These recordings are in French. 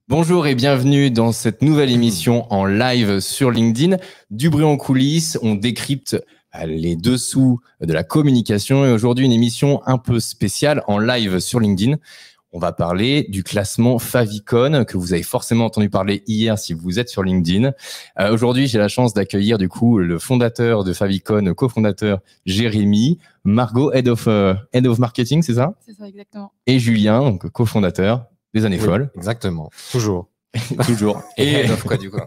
Bonjour et bienvenue dans cette nouvelle émission en live sur LinkedIn. Du bruit en coulisses, on décrypte les dessous de la communication et aujourd'hui une émission un peu spéciale en live sur LinkedIn. On va parler du classement Favicon que vous avez forcément entendu parler hier si vous êtes sur LinkedIn. Aujourd'hui, j'ai la chance d'accueillir du coup le fondateur de Favicon, cofondateur Jérémy, Margot, Head of Marketing, c'est ça? C'est ça, exactement. Et Julien, donc cofondateur des Années Folles. Exactement, toujours. Toujours. Et head of quoi du coup?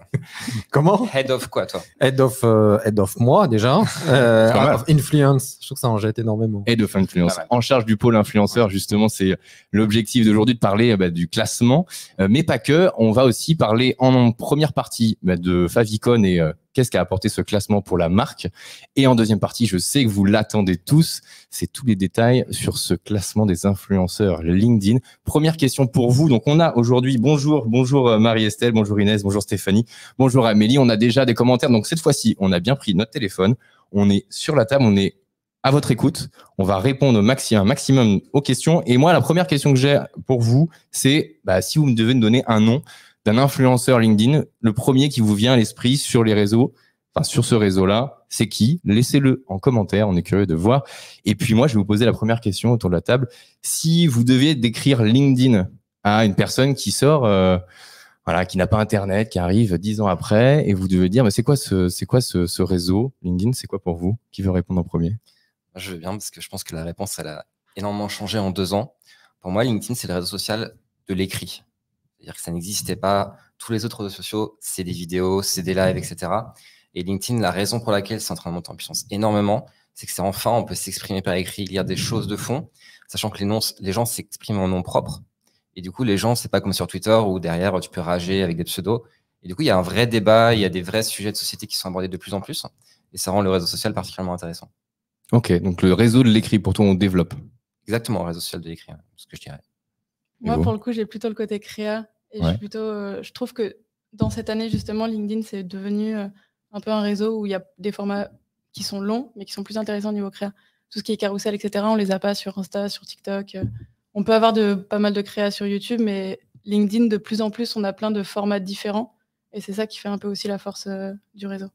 Comment? Head of quoi toi? Head of moi déjà. Of influence, je trouve que ça en jette énormément. Head of Influence, en charge du pôle influenceur, justement, c'est l'objectif d'aujourd'hui de parler du classement, mais pas que. On va aussi parler en première partie de Favicon et qu'est-ce qu'a apporté ce classement pour la marque. Et en deuxième partie, je sais que vous l'attendez tous, c'est tous les détails sur ce classement des influenceurs LinkedIn. Première question pour vous. Donc, on a aujourd'hui, bonjour Marie-Estelle, bonjour Inès, bonjour Stéphanie, bonjour Amélie. On a déjà des commentaires. Donc, cette fois-ci, on a bien pris notre téléphone. On est sur la table, on est à votre écoute. On va répondre un maximum aux questions. Et moi, la première question que j'ai pour vous, c'est si vous devez me donner un nom d'un influenceur LinkedIn, le premier qui vous vient à l'esprit sur les réseaux, enfin sur ce réseau-là, c'est qui? Laissez-le en commentaire, on est curieux de voir. Et puis moi, je vais vous poser la première question autour de la table. Si vous deviez décrire LinkedIn à une personne qui sort, qui n'a pas Internet, qui arrive 10 ans après, et vous devez dire, c'est quoi ce réseau LinkedIn? C'est quoi pour vous? Qui veut répondre en premier? Je veux bien parce que je pense que la réponse, elle a énormément changé en 2 ans. Pour moi, LinkedIn, c'est le réseau social de l'écrit. C'est-à-dire que ça n'existait pas. Tous les autres réseaux sociaux, c'est des vidéos, c'est des lives, etc. Et LinkedIn, la raison pour laquelle c'est en train de monter en puissance énormément, c'est que c'est enfin, on peut s'exprimer par écrit, lire des choses de fond, sachant que les gens s'expriment en nom propre. Et du coup, les gens, c'est pas comme sur Twitter où derrière, tu peux rager avec des pseudos. Et du coup, il y a un vrai débat, il y a des vrais sujets de société qui sont abordés de plus en plus. Et ça rend le réseau social particulièrement intéressant. Ok, donc le réseau de l'écrit, pour toi, on développe. Exactement, le réseau social de l'écrit, ce que je dirais. Moi, pour le coup, j'ai plutôt le côté créa. Et je trouve que dans cette année, justement, LinkedIn, c'est devenu un peu un réseau où il y a des formats qui sont longs, mais qui sont plus intéressants au niveau créa. Tout ce qui est carrousel, etc., on les a pas sur Insta, sur TikTok. On peut avoir pas mal de créa sur YouTube, mais LinkedIn, de plus en plus, on a plein de formats différents. Et c'est ça qui fait un peu aussi la force du réseau.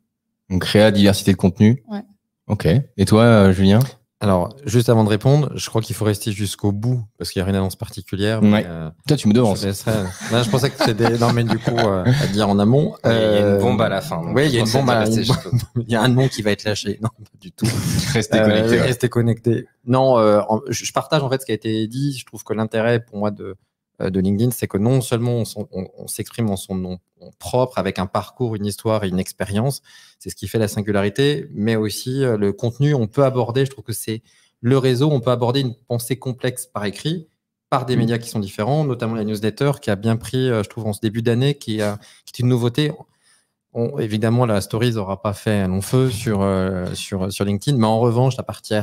Donc, créa, diversité de contenu. Ouais. Ok. Et toi, Julien? Alors, juste avant de répondre, je crois qu'il faut rester jusqu'au bout parce qu'il y a une annonce particulière. Ouais. Toi, tu me devances. Là, je pensais que c'était non, mais du coup, à dire en amont. Il y a une bombe à la fin. Oui, il y a une bombe. Il y a un nom qui va être lâché. Non, pas du tout. Restez connectés. Restez connectés. Non, je partage en fait ce qui a été dit. Je trouve que l'intérêt pour moi de LinkedIn, c'est que non seulement on s'exprime en son nom propre, avec un parcours, une histoire et une expérience, c'est ce qui fait la singularité, mais aussi le contenu, on peut aborder, je trouve que c'est le réseau, on peut aborder une pensée complexe par écrit, par des médias qui sont différents, notamment la newsletter qui a bien pris, je trouve, en ce début d'année, qui est une nouveauté. Évidemment, la Stories n'aura pas fait un long feu sur LinkedIn, mais en revanche, la partie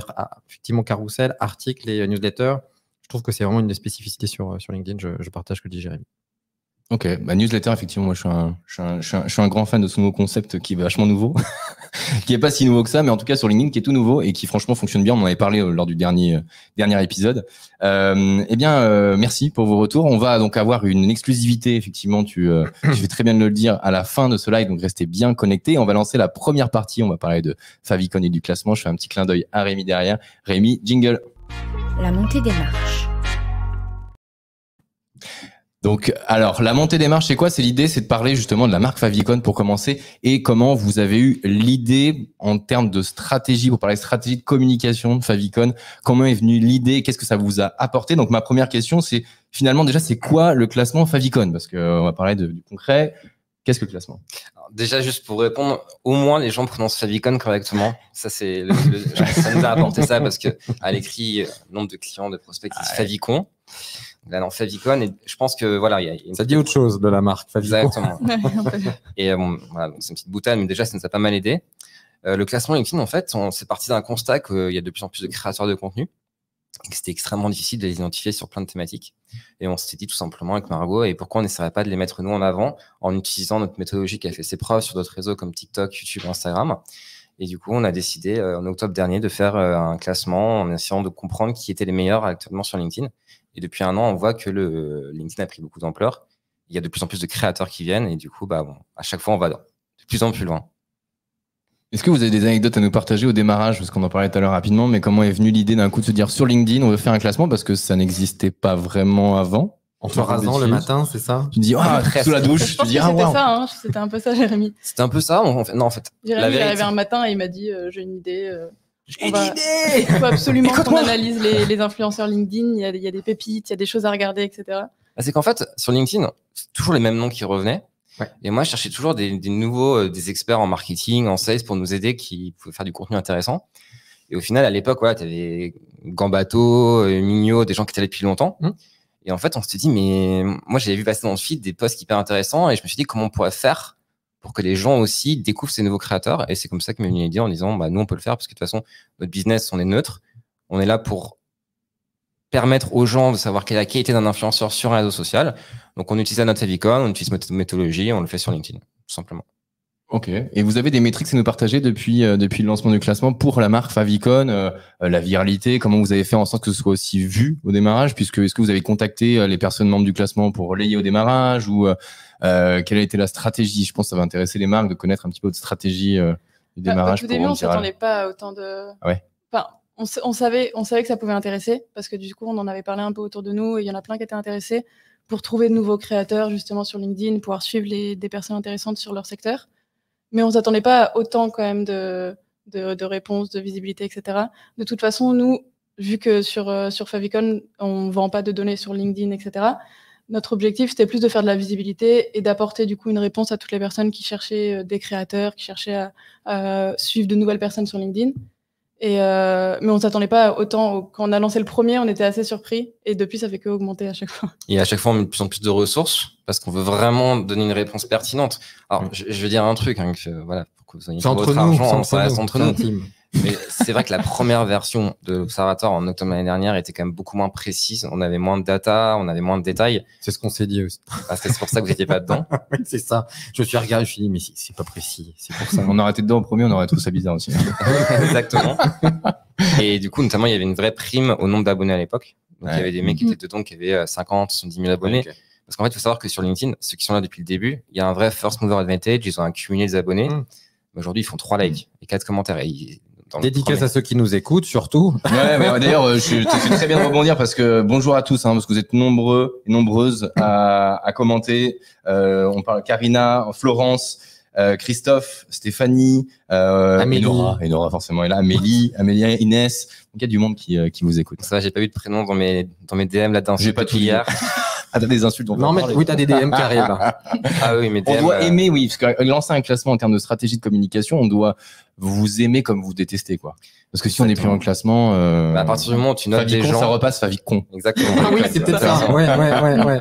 effectivement carousel, articles et newsletter, je trouve que c'est vraiment une des spécificités sur LinkedIn. Je partage ce que dit Jérémy. Ok, newsletter, effectivement, moi je suis un grand fan de ce nouveau concept qui est vachement nouveau, qui est pas si nouveau que ça, mais en tout cas sur LinkedIn qui est tout nouveau et qui franchement fonctionne bien. On en avait parlé lors du dernier épisode. Merci pour vos retours. On va donc avoir une exclusivité, effectivement, tu fais très bien de le dire, à la fin de ce live, donc restez bien connectés. On va lancer la première partie, on va parler de Favicon et du classement. Je fais un petit clin d'œil à Rémi derrière. Rémi, jingle. La montée des marches. Donc, alors, la montée des marches, c'est quoi? C'est l'idée, c'est de parler justement de la marque Favicon pour commencer et comment vous avez eu l'idée en termes de stratégie, pour parler de stratégie de communication de Favicon. Comment est venue l'idée? Qu'est-ce que ça vous a apporté? Donc, ma première question, c'est finalement déjà, c'est quoi le classement Favicon? Parce que on va parler du concret. Qu'est-ce que le classement? Alors, déjà, juste pour répondre, au moins les gens prononcent Favicon correctement. Ça, c'est ça nous a apporté ça parce que à l'écrit, nombre de clients, de prospects qui disent Favicon. Là, non, Favicon, et je pense que voilà, il y a ça dit autre chose de la marque Favicon. Exactement. Et voilà, c'est une petite boutade, mais déjà, ça nous a pas mal aidé. Le classement LinkedIn, en fait, c'est parti d'un constat qu'il y a de plus en plus de créateurs de contenu et que c'était extrêmement difficile de les identifier sur plein de thématiques. Et on s'était dit tout simplement avec Margot, et pourquoi on n'essaierait pas de les mettre nous en avant en utilisant notre méthodologie qui a fait ses preuves sur d'autres réseaux comme TikTok, YouTube, Instagram. Et du coup, on a décidé en octobre dernier de faire un classement en essayant de comprendre qui étaient les meilleurs actuellement sur LinkedIn. Et depuis un an, on voit que le LinkedIn a pris beaucoup d'ampleur il y a de plus en plus de créateurs qui viennent et du coup, à chaque fois, on va de plus en plus loin. Est-ce que vous avez des anecdotes à nous partager au démarrage, parce qu'on en parlait tout à l'heure rapidement, mais comment est venue l'idée d'un coup de se dire sur LinkedIn, on veut faire un classement parce que ça n'existait pas vraiment avant? En te rasant le matin, c'est ça? Tu dis, sous la douche, tu dis, c'était ça, hein, c'était un peu ça, Jérémy. C'était un peu ça, en fait. Jérémy est arrivé un matin et il m'a dit, j'ai une idée. Il faut absolument qu'on analyse les influenceurs LinkedIn, il y a des pépites, il y a des choses à regarder, etc. C'est qu'en fait, sur LinkedIn, c'est toujours les mêmes noms qui revenaient. Ouais. Et moi, je cherchais toujours des nouveaux, des experts en marketing, en sales pour nous aider, qui pouvaient faire du contenu intéressant. Et au final, à l'époque, tu avais Gambato, Mignot, des gens qui étaient là depuis longtemps. Et en fait, on s'était dit, mais moi, j'avais vu passer dans le feed des posts hyper intéressants et je me suis dit, comment on pourrait faire pour que les gens aussi découvrent ces nouveaux créateurs. Et c'est comme ça que m'est venue l'idée en disant, nous, on peut le faire parce que de toute façon, notre business, on est neutre. On est là pour permettre aux gens de savoir quelle est la qualité d'un influenceur sur un réseau social. Donc, on utilise notre Favicon, on utilise notre méthodologie, on le fait sur LinkedIn, tout simplement. Ok. Et vous avez des métriques à nous partager depuis le lancement du classement pour la marque Favicon, la viralité, comment vous avez fait en sorte que ce soit aussi vu au démarrage, puisque est-ce que vous avez contacté les personnes membres du classement pour relayer au démarrage ou quelle a été la stratégie? Je pense que ça va intéresser les marques de connaître un petit peu votre stratégie du démarrage. Au tout début, on s'attendait pas à autant de. Ouais. Enfin, on savait que ça pouvait intéresser parce que du coup, on en avait parlé un peu autour de nous et il y en a plein qui étaient intéressés pour trouver de nouveaux créateurs justement sur LinkedIn, pouvoir suivre des personnes intéressantes sur leur secteur. Mais on ne s'attendait pas à autant quand même de réponses, de visibilité, etc. De toute façon, nous, vu que sur Favicon, on ne vend pas de données sur LinkedIn, etc., notre objectif, c'était plus de faire de la visibilité et d'apporter du coup une réponse à toutes les personnes qui cherchaient des créateurs, qui cherchaient à suivre de nouvelles personnes sur LinkedIn. Mais on ne s'attendait pas autant. Quand on a lancé le premier, on était assez surpris. Et depuis, ça fait qu'augmenter à chaque fois. Et à chaque fois, on met de plus en plus de ressources parce qu'on veut vraiment donner une réponse pertinente. Alors, je vais dire un truc, voilà, pour que vous ayez votre argent, ça reste entre nous. Mais c'est vrai que la première version de l'Observatoire en octobre l'année dernière était quand même beaucoup moins précise. On avait moins de data, on avait moins de détails. C'est ce qu'on s'est dit aussi. C'est pour ça que vous n'étiez pas dedans. Oui, c'est ça. Je me suis regardé, je me suis dit, mais c'est pas précis. C'est pour ça. On aurait été dedans au premier, on aurait trouvé ça bizarre aussi. Exactement. Et du coup, notamment, il y avait une vraie prime au nombre d'abonnés à l'époque. Donc, il y avait des mecs qui étaient dedans qui avaient 50, 70 000 abonnés. Okay. Parce qu'en fait, il faut savoir que sur LinkedIn, ceux qui sont là depuis le début, il y a un vrai first mover advantage. Ils ont accumulé des abonnés. Aujourd'hui, ils font 3 likes et 4 commentaires. Dédicace à ceux qui nous écoutent, surtout. Ouais, mais d'ailleurs, je suis très bien de rebondir parce que bonjour à tous, parce que vous êtes nombreux et nombreuses à commenter. On parle Karina, Florence, Christophe, Stéphanie, Amélie. Et Nora forcément est là, Amélie, Inès. Donc il y a du monde qui vous écoute. Ça, j'ai pas eu de prénom dans mes DM là-dedans. J'ai pas tout hier. Ah, t'as des insultes. Non, mais oui, t'as des DM qui arrivent. Ah oui, mais DM, on doit aimer, oui, parce que lancer un classement en termes de stratégie de communication, on doit vous aimer comme vous détestez, quoi. Parce que si on n'est plus en classement, à partir du moment où tu notes des gens, ça repasse Favicon. Exactement. Ah oui, c'est peut-être ça. Ouais.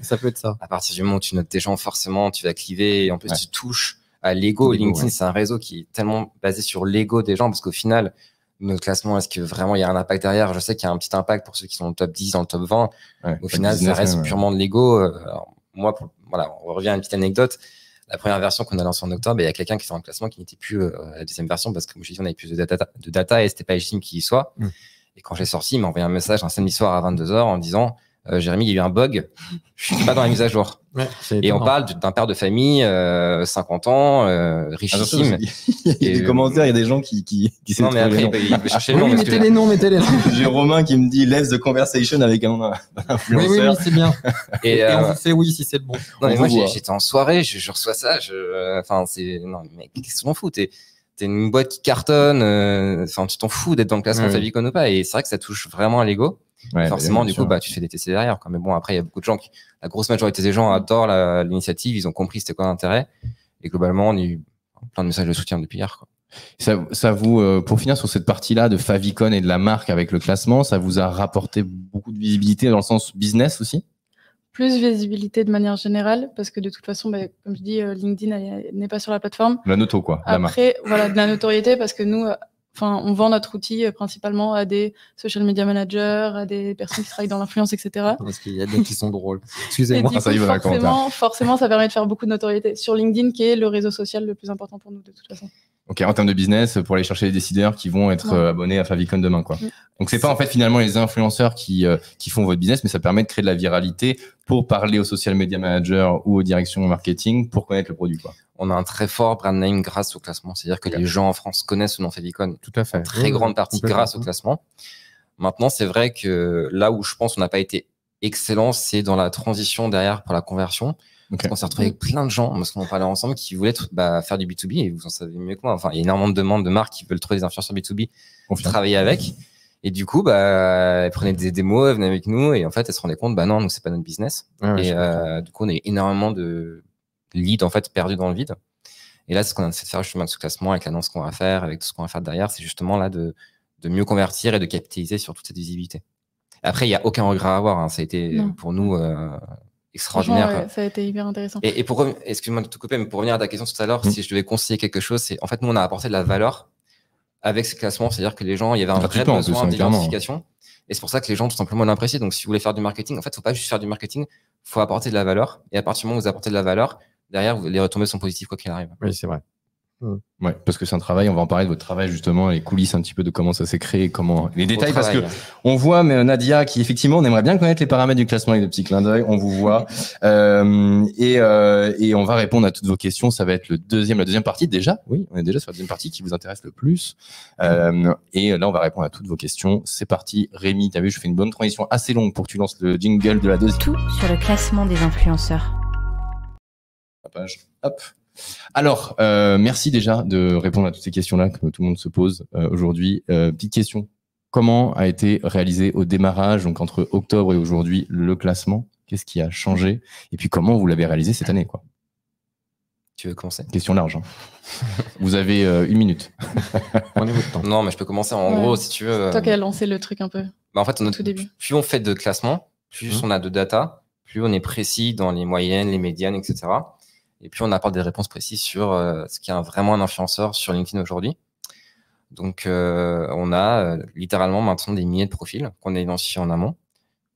Ça peut être ça. À partir du moment où tu notes des gens, forcément, tu vas cliver et en plus, tu touches à l'ego. LinkedIn, c'est un réseau qui est tellement basé sur l'ego des gens parce qu'au final, notre classement, est-ce que vraiment il y a un impact derrière? Je sais qu'il y a un petit impact pour ceux qui sont dans le top 10, dans le top 20. Au final, ça reste purement de l'ego. Moi, on revient à une petite anecdote. La première version qu'on a lancée en octobre, il y a quelqu'un qui est dans le classement qui n'était plus à la deuxième version parce que, comme je dis, on avait plus de data et c'était pas légitime qu'il y soit. Et quand j'ai sorti, il m'a envoyé un message un samedi soir à 22h en me disant, Jérémy, il y a eu un bug. Je suis pas dans la mise à jour. Et on parle d'un père de famille, 50 ans, richissime. Il y a des commentaires, il y a des gens qui non, mais après, il peut chercher le nom. Oui, mettez les noms. J'ai Romain qui me dit, let's the conversation avec un influenceur. Oui, c'est bien. Et on vous fait oui si c'est le bon. Non, mais moi, j'étais en soirée, je reçois ça, non, mais qu'est-ce qu'on fout? T'es une boîte qui cartonne, tu t'en fous d'être dans le classement Favicon ou pas. Et c'est vrai que ça touche vraiment à l'ego. Forcément, du coup, tu te fais détester derrière, quoi. Mais bon, après, il y a beaucoup de gens la grosse majorité des gens adorent l'initiative, ils ont compris c'était quoi l'intérêt. Et globalement, on a eu plein de messages de soutien depuis hier, quoi. Ça vous, pour finir sur cette partie-là de Favicon et de la marque avec le classement, ça vous a rapporté beaucoup de visibilité dans le sens business aussi? Plus visibilité de manière générale, parce que de toute façon, comme je dis, LinkedIn n'est pas sur la plateforme. La noto, quoi. Après, voilà, de la notoriété, parce que nous, on vend notre outil principalement à des social media managers, à des personnes qui travaillent dans l'influence, etc. Parce qu'il y a des qui sont drôles. Excusez-moi, ça y va. Forcément, ça permet de faire beaucoup de notoriété sur LinkedIn, qui est le réseau social le plus important pour nous de toute façon. Ok, en termes de business, pour aller chercher les décideurs qui vont être abonnés à Favicon demain, quoi. Donc c'est pas en fait finalement les influenceurs qui font votre business, mais ça permet de créer de la viralité pour parler aux social media managers ou aux directions marketing pour connaître le produit, quoi. On a un très fort brand name grâce au classement. C'est-à-dire que les gens en France connaissent le nom Favicon. Tout à fait. En très grande partie grâce au classement. Maintenant, c'est vrai que là où je pense qu'on n'a pas été excellent, c'est dans la transition derrière pour la conversion. Parce qu'on s'est retrouvé avec plein de gens, parce qu'on parlait ensemble, qui voulaient faire du B2B, et vous en savez mieux que moi. Enfin, il y a énormément de demandes de marques qui veulent trouver des influenceurs B2B, travailler avec. Et du coup, elles prenaient des démos, elles venaient avec nous, et en fait, elles se rendaient compte, non, nous, c'est pas notre business. Et du coup, on a eu énormément de leads, en fait, perdus dans le vide. Et là, ce qu'on a essayé de faire justement avec ce classement, avec l'annonce qu'on va faire, avec tout ce qu'on va faire derrière, c'est justement là de mieux convertir et de capitaliser sur toute cette visibilité. Après, il n'y a aucun regret à avoir. Hein. Ça a été pour nous extraordinaire. Ça a été hyper intéressant. Et excuse-moi de te couper, mais pour revenir à ta question tout à l'heure, si je devais conseiller quelque chose, c'est en fait, nous, on a apporté de la valeur avec ce classement. C'est-à-dire que les gens, il y avait un vrai besoin d'identification. Et c'est pour ça que les gens, tout simplement, l'apprécient. Donc, si vous voulez faire du marketing, en fait, il ne faut pas juste faire du marketing, il faut apporter de la valeur. Et à partir du moment où vous apportez de la valeur, derrière, les retombées sont positives quoi qu'il arrive. Oui, c'est vrai. Ouais, parce que c'est un travail, on va en parler de votre travail justement, les coulisses un petit peu de comment ça s'est créé, comment les détails, parce que on voit mais Nadia qui effectivement on aimerait bien connaître les paramètres du classement avec des petits clins d'œil, on vous voit et on va répondre à toutes vos questions. Ça va être la deuxième partie déjà. Oui, on est déjà sur la deuxième partie qui vous intéresse le plus et là on va répondre à toutes vos questions. C'est parti, Rémi, t'as vu, je fais une bonne transition assez longue pour que tu lances le jingle de la deuxième. Tout sur le classement des influenceurs. La page, hop. Alors, merci déjà de répondre à toutes ces questions-là que tout le monde se pose aujourd'hui. Petite question, comment a été réalisé au démarrage, donc entre octobre et aujourd'hui, le classement? Qu'est-ce qui a changé? Et puis comment vous l'avez réalisé cette année, quoi? Tu veux commencer? Question large. Hein. Vous avez 1 minute. Prenez votre temps. Non, mais je peux commencer. En gros, si tu veux. C'est toi qui as lancé le truc un peu. En fait, tout début. Plus on fait de classement, plus on a de data, plus on est précis dans les moyennes, les médianes, etc. Et puis, on apporte des réponses précises sur ce qui est vraiment un influenceur sur LinkedIn aujourd'hui. Donc, on a littéralement maintenant des milliers de profils qu'on a identifiés en amont.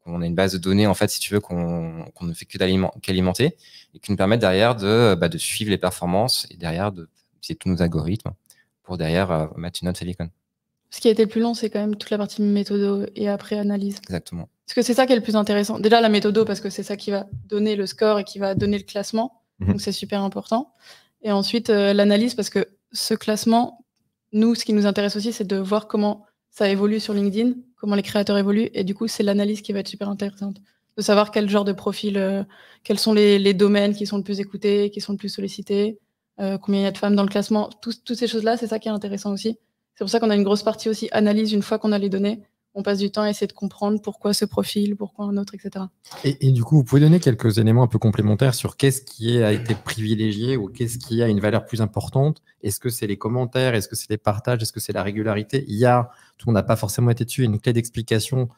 On a une base de données, en fait, si tu veux, qu'on ne fait qu'alimenter et qui nous permettent derrière de suivre les performances et derrière c'est tous nos algorithmes pour derrière mettre une note Favicon. Ce qui a été le plus long, c'est quand même toute la partie méthodo et après analyse. Exactement. Parce que c'est ça qui est le plus intéressant. Déjà, la méthodo, parce que c'est ça qui va donner le score et qui va donner le classement. Donc, c'est super important. Et ensuite, l'analyse, parce que ce classement, nous, ce qui nous intéresse aussi, c'est de voir comment ça évolue sur LinkedIn, comment les créateurs évoluent. Et du coup, c'est l'analyse qui va être super intéressante. De savoir quel genre de profil, quels sont les domaines qui sont le plus écoutés, qui sont le plus sollicités, combien il y a de femmes dans le classement. Toutes ces choses-là, c'est ça qui est intéressant aussi. C'est pour ça qu'on a une grosse partie aussi analyse une fois qu'on a les données. On passe du temps à essayer de comprendre pourquoi ce profil, pourquoi un autre, etc. Et du coup, vous pouvez donner quelques éléments un peu complémentaires sur qu'est-ce qui a été privilégié ou qu'est-ce qui a une valeur plus importante? Est-ce que c'est les commentaires? Est-ce que c'est les partages? Est-ce que c'est la régularité? Tout le monde n'a pas forcément été dessus, une clé d'explication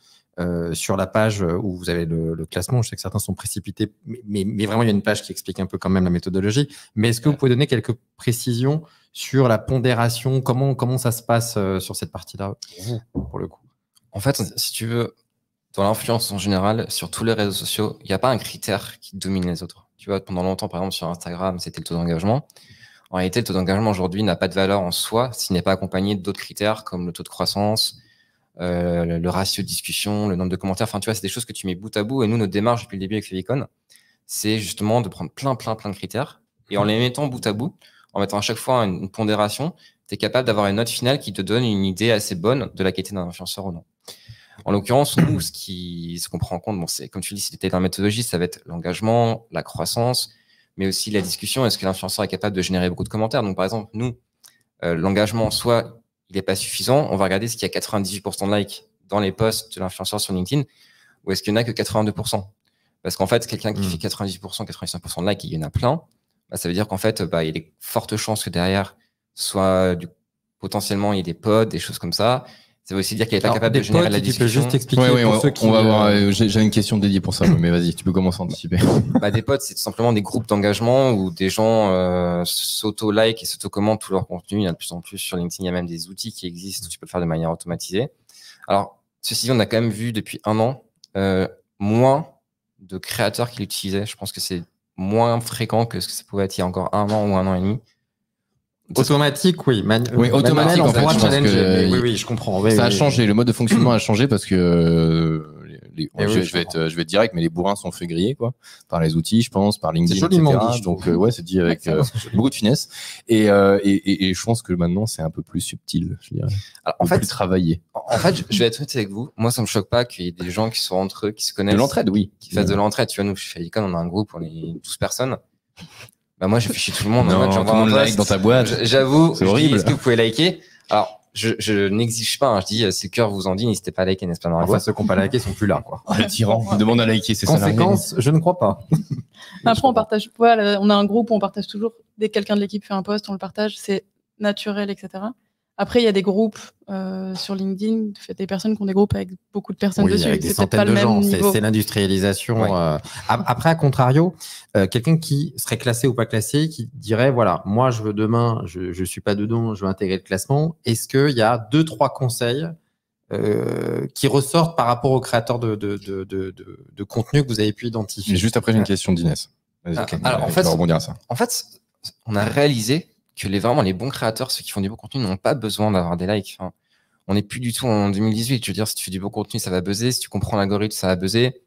sur la page où vous avez le classement. Je sais que certains sont précipités, mais vraiment, il y a une page qui explique un peu quand même la méthodologie. Mais est-ce que vous pouvez donner quelques précisions sur la pondération? Comment ça se passe sur cette partie-là, pour le coup? En fait, si tu veux, dans l'influence en général, sur tous les réseaux sociaux, il n'y a pas un critère qui domine les autres. Tu vois, pendant longtemps, par exemple, sur Instagram, c'était le taux d'engagement. En réalité, le taux d'engagement aujourd'hui n'a pas de valeur en soi s'il n'est pas accompagné d'autres critères comme le taux de croissance, le ratio de discussion, le nombre de commentaires. Enfin, tu vois, c'est des choses que tu mets bout à bout. Et nous, notre démarche depuis le début avec Favicon, c'est justement de prendre plein de critères et en les mettant bout à bout, en mettant à chaque fois une pondération, tu es capable d'avoir une note finale qui te donne une idée assez bonne de la qualité d'un influenceur ou non. En l'occurrence, nous, ce qu'on prend en compte, c'est comme tu dis, si tu étais dans la méthodologie, ça va être l'engagement, la croissance, mais aussi la discussion. Est-ce que l'influenceur est capable de générer beaucoup de commentaires? Donc, par exemple, nous, l'engagement, soit il n'est pas suffisant, on va regarder ce qu'il y a 98% de likes dans les posts de l'influenceur sur LinkedIn, ou est-ce qu'il n'y en a que 82%? Parce qu'en fait, quelqu'un qui fait 90%, 95% de likes, il y en a plein, ça veut dire qu'en fait, il y a des fortes chances que derrière, soit potentiellement, il y ait des pods, des choses comme ça. Ça veut aussi dire qu'il n'est pas capable de générer la discussion. Tu peux juste expliquer pour ceux qui... On va voir, j'ai une question dédiée pour ça, mais vas-y, tu peux commencer à anticiper. Des pods, c'est tout simplement des groupes d'engagement où des gens s'auto-like et s'auto-commentent tout leur contenu. Il y en a de plus en plus sur LinkedIn. Il y a même des outils qui existent où tu peux le faire de manière automatisée. Alors, ceci dit, on a quand même vu depuis 1 an moins de créateurs qui l'utilisaient. Je pense que c'est moins fréquent que ce que ça pouvait être il y a encore 1 an ou 1 an et demi. Automatique, oui. Oui, automatique, en fait, je pense que oui, je comprends. Oui, ça a oui, changé, le mode de fonctionnement a changé parce que je vais être direct, mais les bourrins sont fait griller, quoi, par les outils, je pense, par LinkedIn, joliment etc. dit, je Donc, trouve. ouais, c'est dit avec beaucoup de finesse. Et je pense que maintenant, c'est un peu plus subtil, je dirais. Alors, en fait, plus travaillé. En fait, je vais être honnête avec vous. Moi, ça me choque pas qu'il y ait des gens qui sont entre eux, qui se connaissent. De l'entraide, oui. Qui fassent de l'entraide. Tu vois, nous, chez Favicon, on a un groupe, on est 12 personnes. Bah, moi, je fais chier tout le monde. Non, tout le monde like dans ta boîte. J'avoue. C'est horrible. Est-ce que vous pouvez liker? Alors, je n'exige pas, hein. Je dis, si le cœur vous en dit, n'hésitez pas à liker, n'est-ce pas, dans la boîte. Ceux qui n'ont pas liké sont plus là, quoi. Le tyran. Il demande à liker ses salariés. Conséquence, je ne crois pas. Après, on partage, voilà, on a un groupe où on partage toujours, dès que quelqu'un de l'équipe fait un post, on le partage, c'est naturel, etc. Après, il y a des groupes sur LinkedIn, des personnes qui ont des groupes avec beaucoup de personnes dessus. Avec des C'est peut-être centaines pas de le gens. même niveau. C'est l'industrialisation. Ouais. Après, à contrario, quelqu'un qui serait classé ou pas classé, qui dirait, voilà, moi, je veux demain, je suis pas dedans, je veux intégrer le classement. Est-ce qu'il y a 2-3 conseils qui ressortent par rapport aux créateurs de contenu que vous avez pu identifier? Et juste après, j'ai une question d'Inès. Vas-y, alors, en fait, rebondir à ça. En fait, on a réalisé que vraiment les bons créateurs, ceux qui font du bon contenu, n'ont pas besoin d'avoir des likes. Enfin, on n'est plus du tout en 2018. Je veux dire, si tu fais du bon contenu, ça va buzzer. Si tu comprends l'algorithme, ça va buzzer.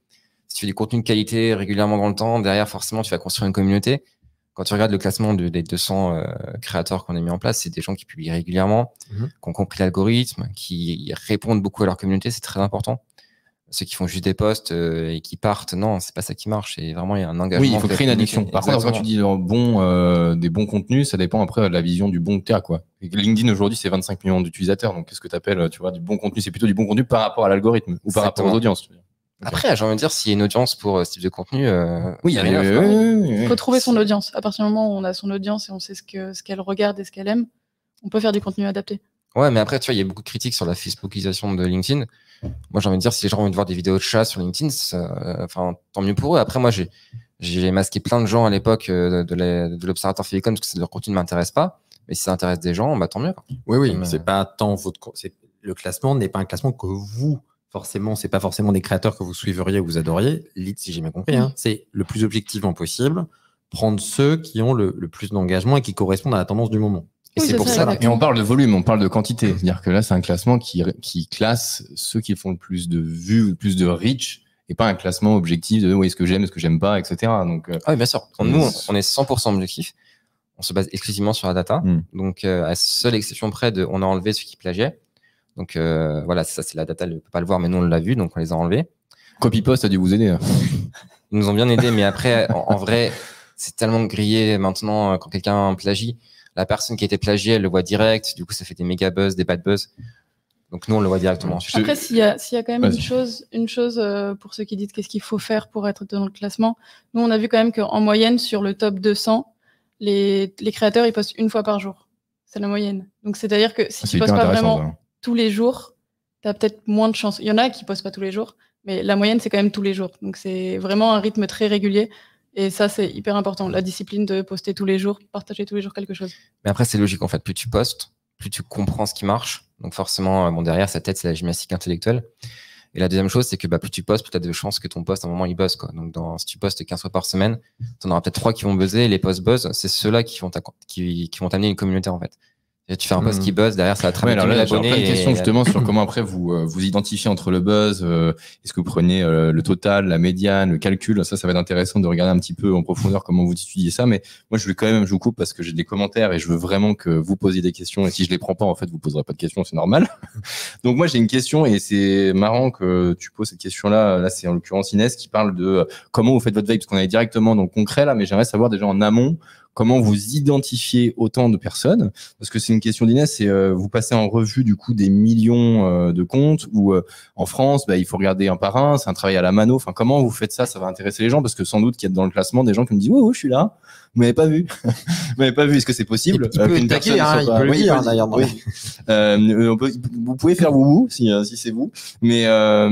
Si tu fais du contenu de qualité régulièrement dans le temps, derrière, forcément, tu vas construire une communauté. Quand tu regardes le classement des 200 créateurs qu'on a mis en place, c'est des gens qui publient régulièrement, qui ont compris l'algorithme, qui répondent beaucoup à leur communauté. C'est très important. Ceux qui font juste des posts et qui partent, non, c'est pas ça qui marche. C'est vraiment, il y a un engagement. Oui, il faut créer une addiction. Par contre, quand tu dis des bons contenus, ça dépend après de la vision du bon que t'as, quoi. Et LinkedIn aujourd'hui, c'est 25 millions d'utilisateurs. Donc, qu'est-ce que t'appelles, tu vois, du bon contenu? C'est plutôt du bon contenu par rapport à l'algorithme ou par rapport aux audiences. Après, j'ai envie de dire, s'il y a une audience pour ce type de contenu, oui, il faut trouver son audience. À partir du moment où on a son audience et on sait ce qu'elle regarde et ce qu'elle aime, on peut faire du contenu adapté. Ouais, mais après, tu vois, il y a beaucoup de critiques sur la Facebookisation de LinkedIn. Moi, j'ai envie de dire, si les gens ont envie de voir des vidéos de chats sur LinkedIn, enfin, tant mieux pour eux. Après, moi, j'ai masqué plein de gens à l'époque de l'Observateur Favicon parce que leur contenu ne m'intéresse pas. Mais si ça intéresse des gens, bah, tant mieux, quoi. Oui, c'est pas tant le classement n'est pas un classement que vous, forcément, c'est pas forcément des créateurs que vous suivriez ou vous adoriez. Lead, si j'ai bien compris, hein, c'est le plus objectivement possible, prendre ceux qui ont le plus d'engagement et qui correspondent à la tendance du moment. Et c'est pour ça. Et on parle de volume, on parle de quantité. C'est-à-dire que là, c'est un classement qui classe ceux qui font le plus de vues, le plus de reach, et pas un classement objectif de est-ce que j'aime pas, etc. Donc, oui, bien sûr. Nous, on est 100% objectif. On se base exclusivement sur la data. Donc, à seule exception près on a enlevé ceux qui plagiaient. Donc, voilà, ça, c'est la data, elle ne peut pas le voir, mais nous, on l'a vu, donc on les a enlevés. Copypost a dû vous aider. Ils nous ont bien aidés, mais après, en vrai, c'est tellement grillé maintenant quand quelqu'un plagie. La personne qui a été plagiée, elle le voit direct. Du coup, ça fait des méga buzz, des bad buzz. Donc, nous, on le voit directement. Après, s'il y a quand même une chose pour ceux qui disent qu'est-ce qu'il faut faire pour être dans le classement, nous, on a vu quand même qu'en moyenne, sur le top 200, les créateurs, ils postent une fois par jour. C'est la moyenne. Donc, c'est-à-dire que si tu postes pas vraiment tous les jours, tu as peut-être moins de chance. Il y en a qui postent pas tous les jours, mais la moyenne, c'est quand même tous les jours. Donc, c'est vraiment un rythme très régulier. Et ça, c'est hyper important. La discipline de poster tous les jours, partager tous les jours quelque chose. Mais après, c'est logique. En fait, plus tu postes, plus tu comprends ce qui marche. Donc forcément, derrière, sa tête, c'est la gymnastique intellectuelle. Et la deuxième chose, c'est que plus tu postes, plus tu as de chances que ton post, à un moment, il buzz, quoi. Donc, si tu postes 15 fois par semaine, tu en auras peut-être 3 qui vont buzzer. Et les posts buzz, c'est ceux-là qui vont t'amener une communauté, en fait. Et tu fais un post qui buzz, derrière, ça va te ramener alors là, j'ai abonnés. plein de questions justement sur comment après vous identifiez entre le buzz. Est-ce que vous prenez le total, la médiane, le calcul? Ça va être intéressant de regarder un petit peu en profondeur comment vous étudiez ça. Mais moi, je vous coupe parce que j'ai des commentaires et je veux vraiment que vous posiez des questions. Et si je les prends pas, en fait, vous poserez pas de questions, c'est normal. Donc moi, j'ai une question et c'est marrant que tu poses cette question-là. Là, c'est en l'occurrence Inès qui parle de comment vous faites votre veille, parce qu'on est directement dans le concret là, mais j'aimerais savoir déjà en amont comment vous identifiez autant de personnes, parce que c'est une question d'Inès, c'est vous passez en revue du coup des millions de comptes, ou en France, il faut regarder un par un, c'est un travail à la mano. Enfin, comment vous faites ça? Ça va intéresser les gens, parce que sans doute qu'il y a dans le classement des gens qui me disent je suis là, vous m'avez pas vu, vous m'avez pas vu. Est-ce que c'est possible? Il peut le dire d'ailleurs. Vous pouvez faire vous si c'est vous, mais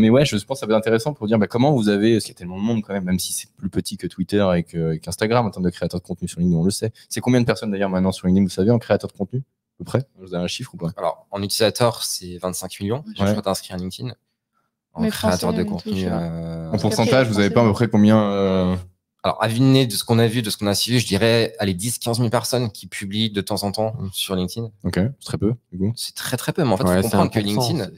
ouais, je pense que ça va être intéressant pour dire comment vous avez, parce qu'il y a tellement de monde quand même si c'est plus petit que Twitter et qu'Instagram en termes de créateurs de contenu sur LinkedIn, on le sait. C'est combien de personnes d'ailleurs maintenant sur LinkedIn, vous savez, en créateur de contenu, à peu près? Vous avez un chiffre ou pas? Alors, en utilisateur, c'est 25 millions. Je crois t'inscris à LinkedIn. En créateur de contenu. En pourcentage, vous avez pas à peu près combien Alors, à vue de nez, de ce qu'on a vu, de ce qu'on a suivi, je dirais, allez, 10-15 000 personnes qui publient de temps en temps sur LinkedIn. Ok, c'est très peu, du coup. C'est très, très peu. Mais en fait, il faut comprendre que LinkedIn.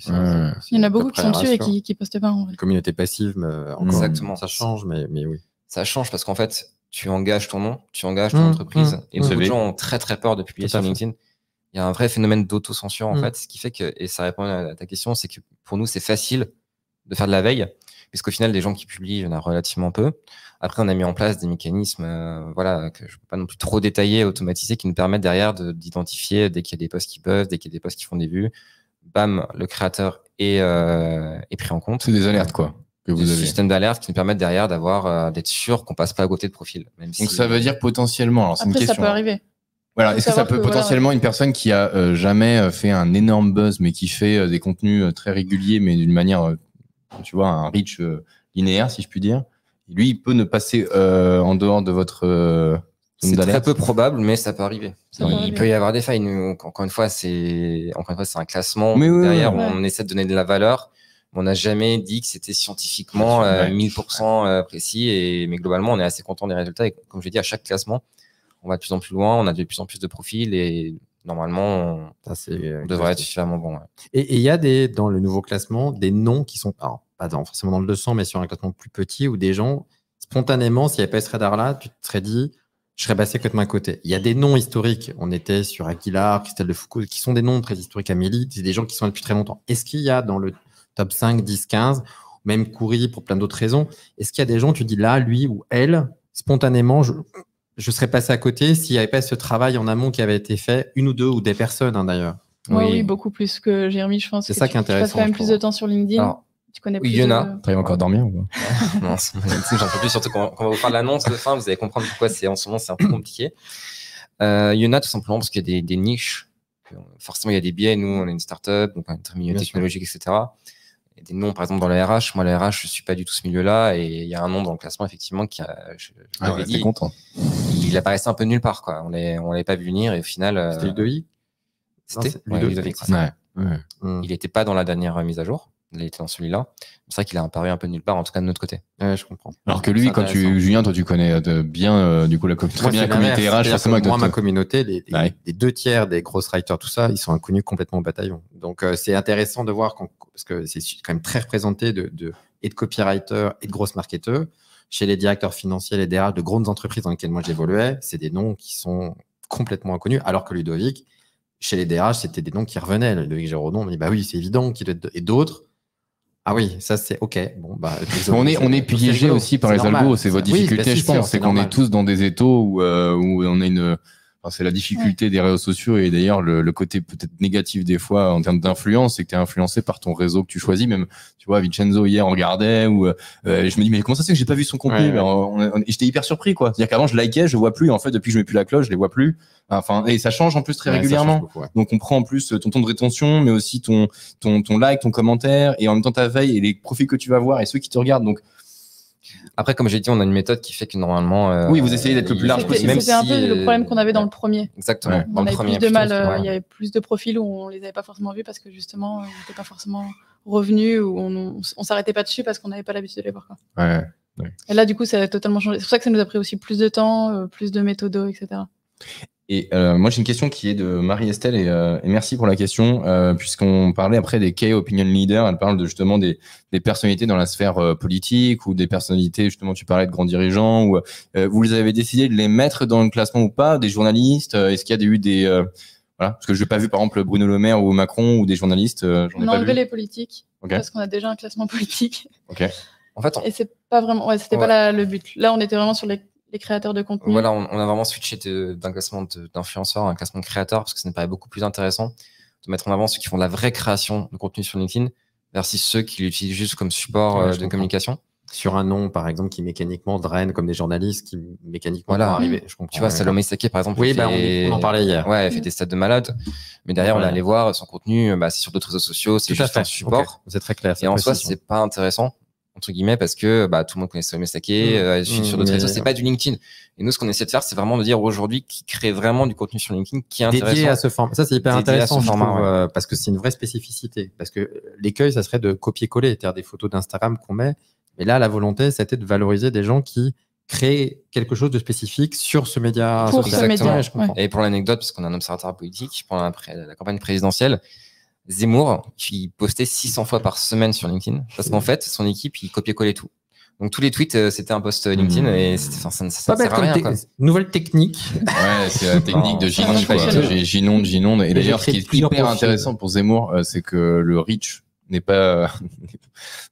Il y en a beaucoup qui sont dessus et qui postent pas, en vrai. Communauté passive, mais encore, exactement. Ça change, mais oui. Ça change parce qu'en fait, tu engages ton nom, tu engages ton entreprise. Et beaucoup de gens ont très, très peur de publier sur LinkedIn. Il y a un vrai phénomène d'autocensure, en fait, ce qui fait que, et ça répond à ta question, c'est que pour nous, c'est facile de faire de la veille, puisqu'au final, des gens qui publient, il y en a relativement peu. Après, on a mis en place des mécanismes, voilà, que je peux pas non plus trop détailler, automatisés, qui nous permettent derrière d'identifier dès qu'il y a des posts qui buzzent, dès qu'il y a des posts qui font des vues. Bam, le créateur est pris en compte. C'est des alertes, quoi. Que vous avez. Système d'alerte qui nous permettent derrière d'être sûr qu'on passe pas à côté de profil. Même Donc ça veut dire potentiellement, alors c'est une Après, question. ça peut arriver. Voilà, est-ce que ça peut potentiellement une personne qui a jamais fait un énorme buzz, mais qui fait des contenus très réguliers, mais d'une manière, tu vois, un reach linéaire, si je puis dire, lui, il peut ne passer en dehors de votre c'est très peu probable, mais ça peut arriver. Il peut y avoir des failles. Nous, encore une fois, c'est un classement. Mais derrière, on essaie de donner de la valeur. On n'a jamais dit que c'était scientifiquement 1000% précis. Mais globalement, on est assez content des résultats. Et comme je l'ai dit, à chaque classement, on va de plus en plus loin. On a de plus en plus de profils. Et normalement, on devrait être suffisamment bon. Ouais. Et il y a dans le nouveau classement des noms qui sont, alors, pas forcément dans le 200, mais sur un classement plus petit, où des gens, spontanément, s'il n'y avait pas ce radar-là, tu te serais dit, je serais passé complètement à côté. Il y a des noms historiques. On était sur Aguilar, Christelle de Foucault, qui sont des noms très historiques. Amélie, c'est des gens qui sont là depuis très longtemps. Est-ce qu'il y a dans le top 5, 10, 15, même Coury pour plein d'autres raisons, est-ce qu'il y a des gens, tu dis là, lui ou elle, spontanément, je serais passé à côté s'il n'y avait pas ce travail en amont qui avait été fait, une ou deux ou des personnes d'ailleurs. Oui, beaucoup plus que Jérémy, je pense. C'est ça qui est intéressant. Tu passes quand même plus de temps sur LinkedIn. Alors, tu connais plus. Il y en a. T'arrives encore à dormir ou pas? Non, j'en peux plus, surtout quand on va vous faire l'annonce de fin, vous allez comprendre pourquoi en ce moment c'est un peu compliqué. Il y en a tout simplement parce qu'il y a des niches. Forcément, il y a des biais. Nous, on est une start-up, donc on est très milieu technologique, etc. Il y a des noms, par exemple, dans le RH. Moi, le RH, je suis pas du tout ce milieu-là. Et il y a un nom dans le classement, effectivement, qui a, je l'avais dit, content. Il apparaissait un peu nulle part, quoi. On l'avait pas vu venir et au final. C'était Ludovic. C'était Ludovic. Il était pas dans la dernière mise à jour. Il était dans celui-là. C'est vrai qu'il a apparu un peu nulle part, en tout cas de notre côté. Ouais, je comprends. Alors que lui, Julien, toi, tu connais bien, du coup, très bien la communauté RH. Forcément, moi, ma communauté, les 2/3 des grosses writers, tout ça, ils sont inconnus complètement au bataillon. Donc, c'est intéressant de voir parce que c'est quand même très représenté et de copywriters et de grosses marketeurs. Chez les directeurs financiers, les DRH de grandes entreprises dans lesquelles moi j'évoluais, c'est des noms qui sont complètement inconnus. Alors que Ludovic, chez les DRH, c'était des noms qui revenaient. Ludovic Géraudon, on me dit, bah oui, c'est évident qu'il doit être. Et d'autres, ah oui, ça c'est OK. Bon, bah, on est piégé aussi par les algos, c'est votre difficulté, je pense. C'est qu'on est tous dans des étaux où on a une. Enfin, c'est la difficulté des réseaux sociaux et d'ailleurs le côté peut-être négatif des fois en termes d'influence, c'est que tu es influencé par ton réseau que tu choisis. Même, tu vois, Vincenzo hier on regardait ou je me dis mais comment ça se fait que j'ai pas vu son contenu? J'étais hyper surpris quoi. C'est-à-dire qu'avant je likais, je vois plus. En fait depuis que je mets plus la cloche, je les vois plus. Enfin et ça change en plus très régulièrement. Beaucoup, Donc on prend en plus ton temps de rétention, mais aussi ton like, ton commentaire et en même temps ta veille et les profils que tu vas voir et ceux qui te regardent. Donc après, comme j'ai dit, on a une méthode qui fait que normalement. Oui, vous essayez d'être le plus large possible. C'était un peu le problème qu'on avait dans le premier. Exactement. On avait plus de mal. Il y avait plus de profils où on les avait pas forcément vus parce que justement, ils n'étaient pas forcément revenus ou on s'arrêtait pas dessus parce qu'on n'avait pas l'habitude de les voir. Quoi. Et là, du coup, ça a totalement changé. C'est pour ça que ça nous a pris aussi plus de temps, plus de méthodos, etc. Et moi, j'ai une question qui est de Marie-Estelle et merci pour la question, puisqu'on parlait après des key opinion leaders. Elle parle justement des personnalités dans la sphère politique ou des personnalités, justement, tu parlais de grands dirigeants. Ou vous avez décidé de les mettre dans le classement ou pas, des journalistes? Est-ce qu'il y a eu des... voilà, parce que je n'ai pas vu, par exemple, Bruno Le Maire ou Macron ou des journalistes. On a enlevé les politiques parce qu'on a déjà un classement politique. En fait, et c'est pas vraiment... c'était pas le but. Là, on était vraiment sur les créateurs de contenu. Voilà, on a vraiment switché d'un classement d'influenceurs à un classement de créateurs parce que ça nous paraît beaucoup plus intéressant de mettre en avant ceux qui font de la vraie création de contenu sur LinkedIn versus ceux qui l'utilisent juste comme support de communication. Sur un nom, par exemple, qui mécaniquement draine comme des journalistes qui mécaniquement vont arriver. Je comprends. Tu vois, Salomé Saké, par exemple. Oui, on en parlait hier. Ouais, elle fait des stats de malade. Mais derrière, on est allé voir son contenu, c'est sur d'autres réseaux sociaux, c'est juste un support. C'est très clair. Et en soi, c'est pas intéressant, entre guillemets, parce que tout le monde connaît Salomé Saké, sur d'autres réseaux, c'est pas du LinkedIn. Et nous, ce qu'on essaie de faire, c'est vraiment de dire aujourd'hui qui crée vraiment du contenu sur LinkedIn qui est intéressant. Dédié à ce format. Ça, c'est hyper intéressant, je trouve, parce que c'est une vraie spécificité. Parce que l'écueil, ça serait de copier-coller, c'est-à-dire des photos d'Instagram qu'on met. Mais là, la volonté, c'était de valoriser des gens qui créer quelque chose de spécifique sur ce média. Pour ce média, Ouais, je comprends. Et pour l'anecdote, parce qu'on a un observateur politique, pendant la campagne présidentielle, Zemmour, il postait 600 fois par semaine sur LinkedIn, parce qu'en fait, son équipe, il copiait-collait tout. Donc tous les tweets, c'était un post LinkedIn et ça ne sert à rien. Nouvelle technique. Ouais, c'est la technique de Ginonde, quoi. Ginonde. Et d'ailleurs, ce qui est hyper intéressant pour Zemmour, c'est que le reach n'est pas,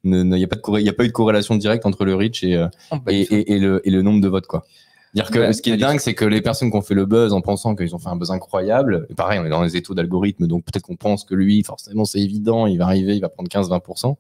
il y a pas eu de corrélation directe entre le reach et le nombre de votes, quoi. Dire que ce qui est dingue, c'est que les personnes qui ont fait le buzz en pensant qu'ils ont fait un buzz incroyable, et pareil, on est dans les étaux d'algorithmes, donc peut-être qu'on pense que lui, forcément, c'est évident, il va arriver, il va prendre 15-20%.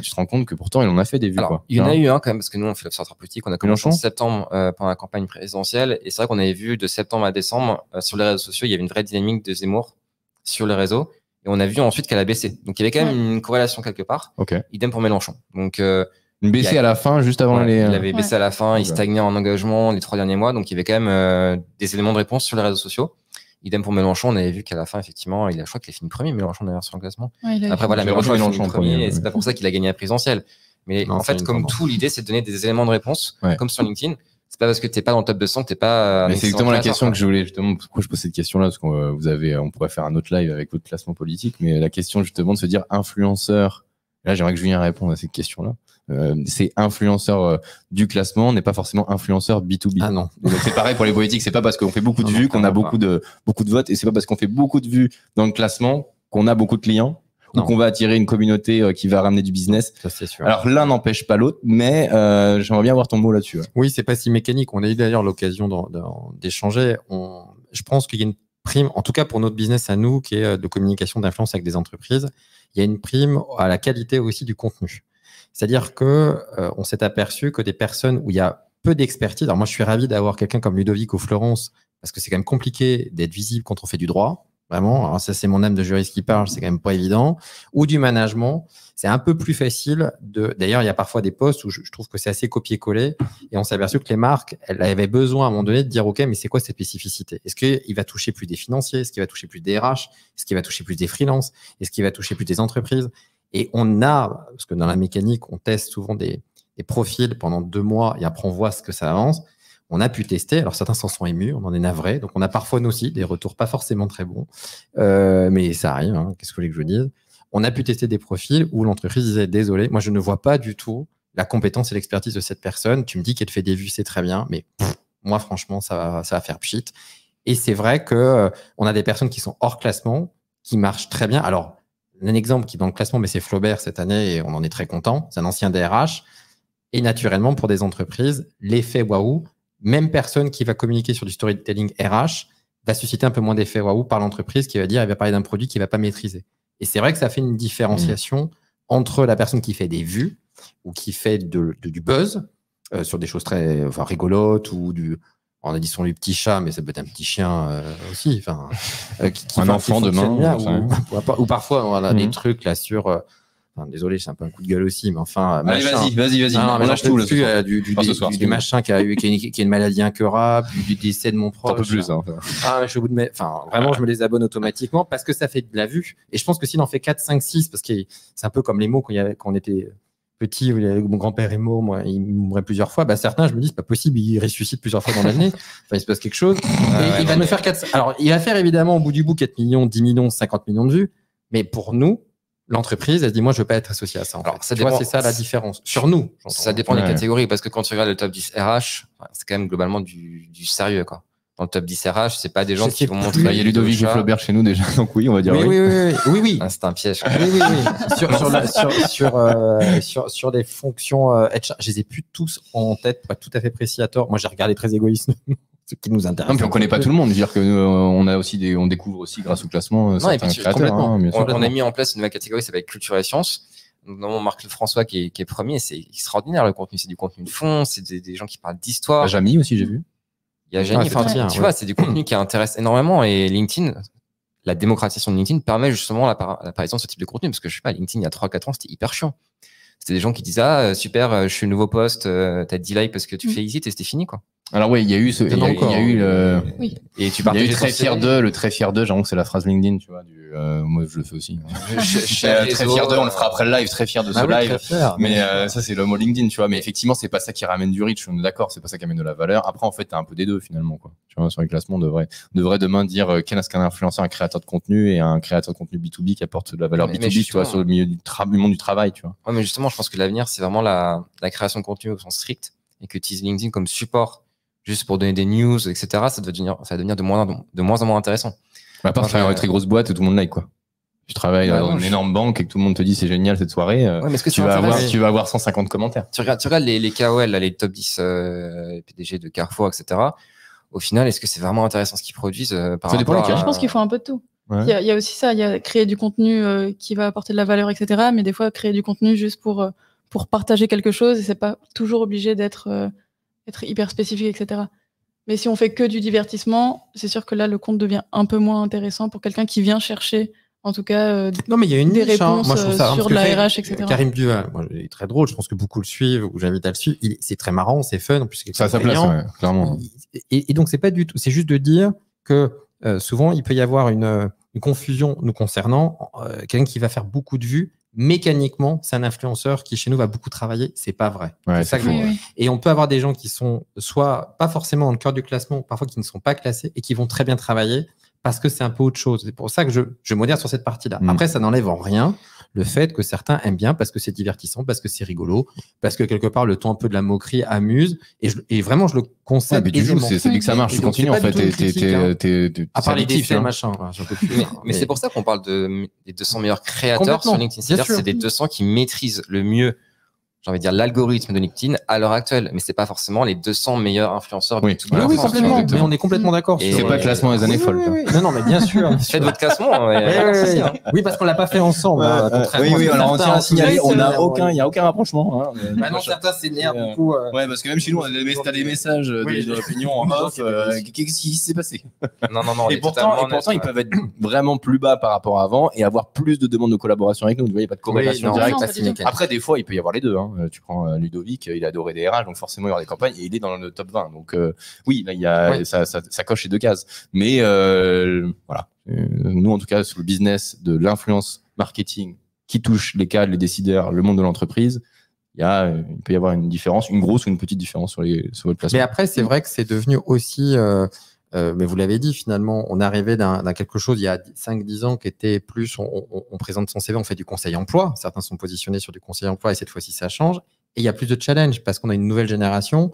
Tu te rends compte que pourtant, il en a fait des vues. Alors, quoi. Il y en a eu un quand même, parce que nous, on fait l'observatoire politique. On a commencé en septembre pendant la campagne présidentielle. Et c'est vrai qu'on avait vu de septembre à décembre, sur les réseaux sociaux, il y avait une vraie dynamique de Zemmour sur les réseaux. Et on a vu ensuite qu'elle a baissé. Donc, il y avait quand même une corrélation quelque part. Okay. Idem pour Mélenchon. Donc, une baissée à la fin, juste avant les. Il avait baissé à la fin, il stagnait en engagement les 3 derniers mois. Donc, il y avait quand même des éléments de réponse sur les réseaux sociaux. Idem pour Mélenchon, on avait vu qu'à la fin, effectivement, je crois qu'il a fini premier, Mélenchon d'ailleurs sur le classement. Ouais, après, voilà, Mélenchon a fini premier, et c'est pas pour ça qu'il a gagné la présidentielle. Mais non, en fait, comme tout, l'idée, c'est de donner des éléments de réponse, comme sur LinkedIn. C'est pas parce que t'es pas dans le top 200 que t'es pas. Mais c'est exactement la question que je voulais, justement, pourquoi je pose cette question-là, parce qu'on on pourrait faire un autre live avec votre classement politique, mais la question, justement, de se dire influenceur. Là, j'aimerais que Julien réponde à cette question-là. C'est influenceur du classement, n'est pas forcément influenceur B2B. Ah non. Donc c'est pareil pour les politiques, c'est pas parce qu'on fait beaucoup de vues qu'on a beaucoup de votes, et c'est pas parce qu'on fait beaucoup de vues dans le classement qu'on a beaucoup de clients. Ou qu'on va attirer une communauté qui va ramener du business. Ça, c'est sûr. Alors l'un n'empêche pas l'autre, mais j'aimerais bien avoir ton mot là-dessus. Ouais. Oui, c'est pas si mécanique. On a eu d'ailleurs l'occasion d'échanger. Je pense qu'il y a une prime, en tout cas pour notre business à nous, qui est de communication d'influence avec des entreprises. Il y a une prime à la qualité aussi du contenu. C'est-à-dire que on s'est aperçu que des personnes où il y a peu d'expertise. Alors moi, je suis ravi d'avoir quelqu'un comme Ludovic ou Florence, parce que c'est quand même compliqué d'être visible quand on fait du droit. Vraiment, alors ça c'est mon âme de juriste qui parle, c'est quand même pas évident. Ou du management, c'est un peu plus facile D'ailleurs, il y a parfois des postes où je trouve que c'est assez copier-coller, et on s'est aperçu que les marques, elles avaient besoin à un moment donné de dire ok, mais c'est quoi cette spécificité? Est-ce qu'il va toucher plus des financiers? Est-ce qu'il va toucher plus des RH? Est-ce qu'il va toucher plus des freelances? Est-ce qu'il va toucher plus des entreprises? Et parce que dans la mécanique, on teste souvent des profils pendant 2 mois et après on voit ce que ça avance. On a pu tester, alors certains s'en sont émus, on en est navré, donc on a parfois nous aussi des retours pas forcément très bons, mais ça arrive, hein, qu'est-ce que vous voulez que je vous dise? On a pu tester des profils où l'entreprise disait désolé, moi je ne vois pas du tout la compétence et l'expertise de cette personne, tu me dis qu'elle fait des vues, c'est très bien, mais moi franchement ça va faire pchit. Et c'est vrai que on a des personnes qui sont hors classement, qui marchent très bien. Alors un exemple qui est dans le classement, mais c'est Flaubert cette année et on en est très content, c'est un ancien DRH, et naturellement pour des entreprises, l'effet waouh, même personne qui va communiquer sur du storytelling RH va susciter un peu moins d'effet waouh par l'entreprise qui va dire, elle va parler d'un produit qu'il va pas maîtriser. Et c'est vrai que ça fait une différenciation entre la personne qui fait des vues ou qui fait du buzz sur des choses très rigolotes ou on a dit son lui petit chat, mais ça peut être un petit chien aussi. Enfin, un enfant demain. Ou parfois, on a des trucs là sur... désolé, c'est un peu un coup de gueule aussi, mais enfin. Allez, vas-y. On lâche tout là. Du machin qui a une maladie incurable, du décès de mon proche. Un peu plus. Hein. Je suis au bout de vraiment, je me les abonne automatiquement parce que ça fait de la vue. Et je pense que s'il en fait 4, 5, 6, parce que c'est un peu comme les mots quand on était petit, où mon grand-père est mort, moi, il mourait plusieurs fois. Certains, je me dis, c'est pas possible, il ressuscite plusieurs fois dans l'année. Enfin, il se passe quelque chose. Il va me faire 4. Alors, il va faire évidemment au bout du bout 4 millions, 10 millions, 50 millions de vues. Mais pour nous, l'entreprise, elle se dit, moi, je veux pas être associé à ça. Alors, c'est ça la différence. Sur nous. Ça dépend des catégories, parce que quand tu regardes le top 10 RH, c'est quand même globalement du sérieux, quoi. Dans le top 10 RH, c'est pas des gens qui vont montrer. Il y a Ludovic et Flaubert chez nous déjà, donc oui, on va dire oui. C'est un piège. Oui. Sur des fonctions HR, je les ai plus tous en tête, pas tout à fait précis à tort. Moi, j'ai regardé très égoïste. Ce qui nous intéresse. Non, puis on connaît pas tout le monde. Dire que on a aussi on découvre aussi grâce au classement certains créateurs. On a mis en place une nouvelle catégorie, ça s'appelle culture et sciences. Notamment Marc Lefrançois qui est premier, c'est extraordinaire le contenu. C'est du contenu de fond, c'est des gens qui parlent d'histoire. Jamy aussi, j'ai vu. Il y a Jamy. Tu vois, c'est du contenu qui intéresse énormément, et LinkedIn, la démocratisation de LinkedIn permet justement l'apparition de ce type de contenu, parce que je sais pas, LinkedIn il y a 3-4 ans, c'était hyper chiant. C'était des gens qui disaient super, je suis le nouveau poste, t'as 10 likes parce que tu fais exit, et c'était fini, quoi. Alors oui, il y a eu il y a eu le. Oui. Et tu Il y a partages eu très fier d'eux, le très fier d'eux, j'avoue que c'est la phrase LinkedIn, tu vois. Moi, je le fais aussi. Très fier d'eux, on le fera après le live, très fier de ce live. Mais ça, c'est le mot LinkedIn, tu vois. Mais effectivement, c'est pas ça qui ramène du reach, on est d'accord, c'est pas ça qui amène de la valeur. Après, en fait, t'as un peu des deux, finalement, quoi. Tu vois, sur les classements, on devrait demain dire qu'est-ce qu'un influenceur, un créateur de contenu et un créateur de contenu B2B qui apporte de la valeur B2B, tu vois, sur le milieu du monde du travail, tu vois. Ouais, mais justement, je pense que l'avenir, c'est vraiment la création de contenu au sens strict et que utiliser LinkedIn comme support juste pour donner des news, etc., ça va devenir de moins en moins intéressant. À part faire une très grosse boîte et tout le monde like, quoi. Tu travailles dans une énorme banque et que tout le monde te dit c'est génial cette soirée. Ouais, mais est-ce que tu vas avoir 150 commentaires. Tu regardes les KOL, là, les top 10 PDG de Carrefour, etc. Au final, est-ce que c'est vraiment intéressant ce qu'ils produisent par rapport à... Je pense qu'il faut un peu de tout. Ouais. Il y a aussi ça, il y a créer du contenu qui va apporter de la valeur, etc. Mais des fois, créer du contenu juste pour partager quelque chose, et c'est pas toujours obligé d'être hyper spécifique, etc. Mais si on fait que du divertissement, c'est sûr que là, le compte devient un peu moins intéressant pour quelqu'un qui vient chercher, en tout cas, non, mais il y a une des niche, réponses Moi, je trouve ça, sur de la RH, etc. Karim Duval, il est très drôle, je pense que beaucoup le suivent, ou j'invite à le suivre. C'est très marrant, c'est fun, en plus, ça a sa place, ouais, clairement. Et donc, c'est pas du tout, c'est juste de dire que souvent, il peut y avoir une confusion nous concernant. Quelqu'un qui va faire beaucoup de vues, mécaniquement, c'est un influenceur qui, chez nous, va beaucoup travailler. C'est pas vrai. Ouais, c'est ça que oui. Et on peut avoir des gens qui sont soit pas forcément dans le cœur du classement, parfois qui ne sont pas classés et qui vont très bien travailler parce que c'est un peu autre chose. C'est pour ça que je modère sur cette partie-là. Après, ça n'enlève en rien le fait que certains aiment bien parce que c'est divertissant, parce que c'est rigolo, parce que quelque part, le ton un peu de la moquerie amuse. Et vraiment, je le concède. Mais tu joues, c'est que ça marche. Tu continues, en fait. À part les décès, machin. Mais c'est pour ça qu'on parle des 200 meilleurs créateurs sur LinkedIn. C'est-à-dire que c'est des 200 qui maîtrisent le mieux, j'ai envie de dire, l'algorithme de LinkedIn à l'heure actuelle. Mais c'est pas forcément les 200 meilleurs influenceurs. Oui, oui, complètement. Mais on est complètement d'accord. C'est pas le classement des années folles. Non, mais bien sûr. Faites votre classement. Oui, parce qu'on l'a pas fait ensemble. Oui, alors on tient à signaler, il n'y a aucun rapprochement. Non, certains s'énervent beaucoup. Ouais, parce que même chez nous, t'as des messages, des opinions en off. Qu'est-ce qui s'est passé? Non. Et pourtant, ils peuvent être vraiment plus bas par rapport à avant et avoir plus de demandes de collaboration avec nous. Vous voyez, pas de corrélation directe. Après, des fois, il peut y avoir les deux. Tu prends Ludovic, il a adoré des RH, donc forcément il y aura des campagnes et il est dans le top 20. Donc oui, là, il y a ça coche les deux cases. Mais voilà, nous en tout cas sur le business de l'influence marketing qui touche les cadres, les décideurs, le monde de l'entreprise, il peut y avoir une différence, une grosse ou une petite différence sur votre placement. Mais après, c'est vrai que c'est devenu aussi mais vous l'avez dit, finalement, on est arrivé d'un quelque chose il y a 5-10 ans qui était plus, on présente son CV, on fait du conseil emploi. Certains sont positionnés sur du conseil emploi et cette fois-ci, ça change. Et il y a plus de challenge parce qu'on a une nouvelle génération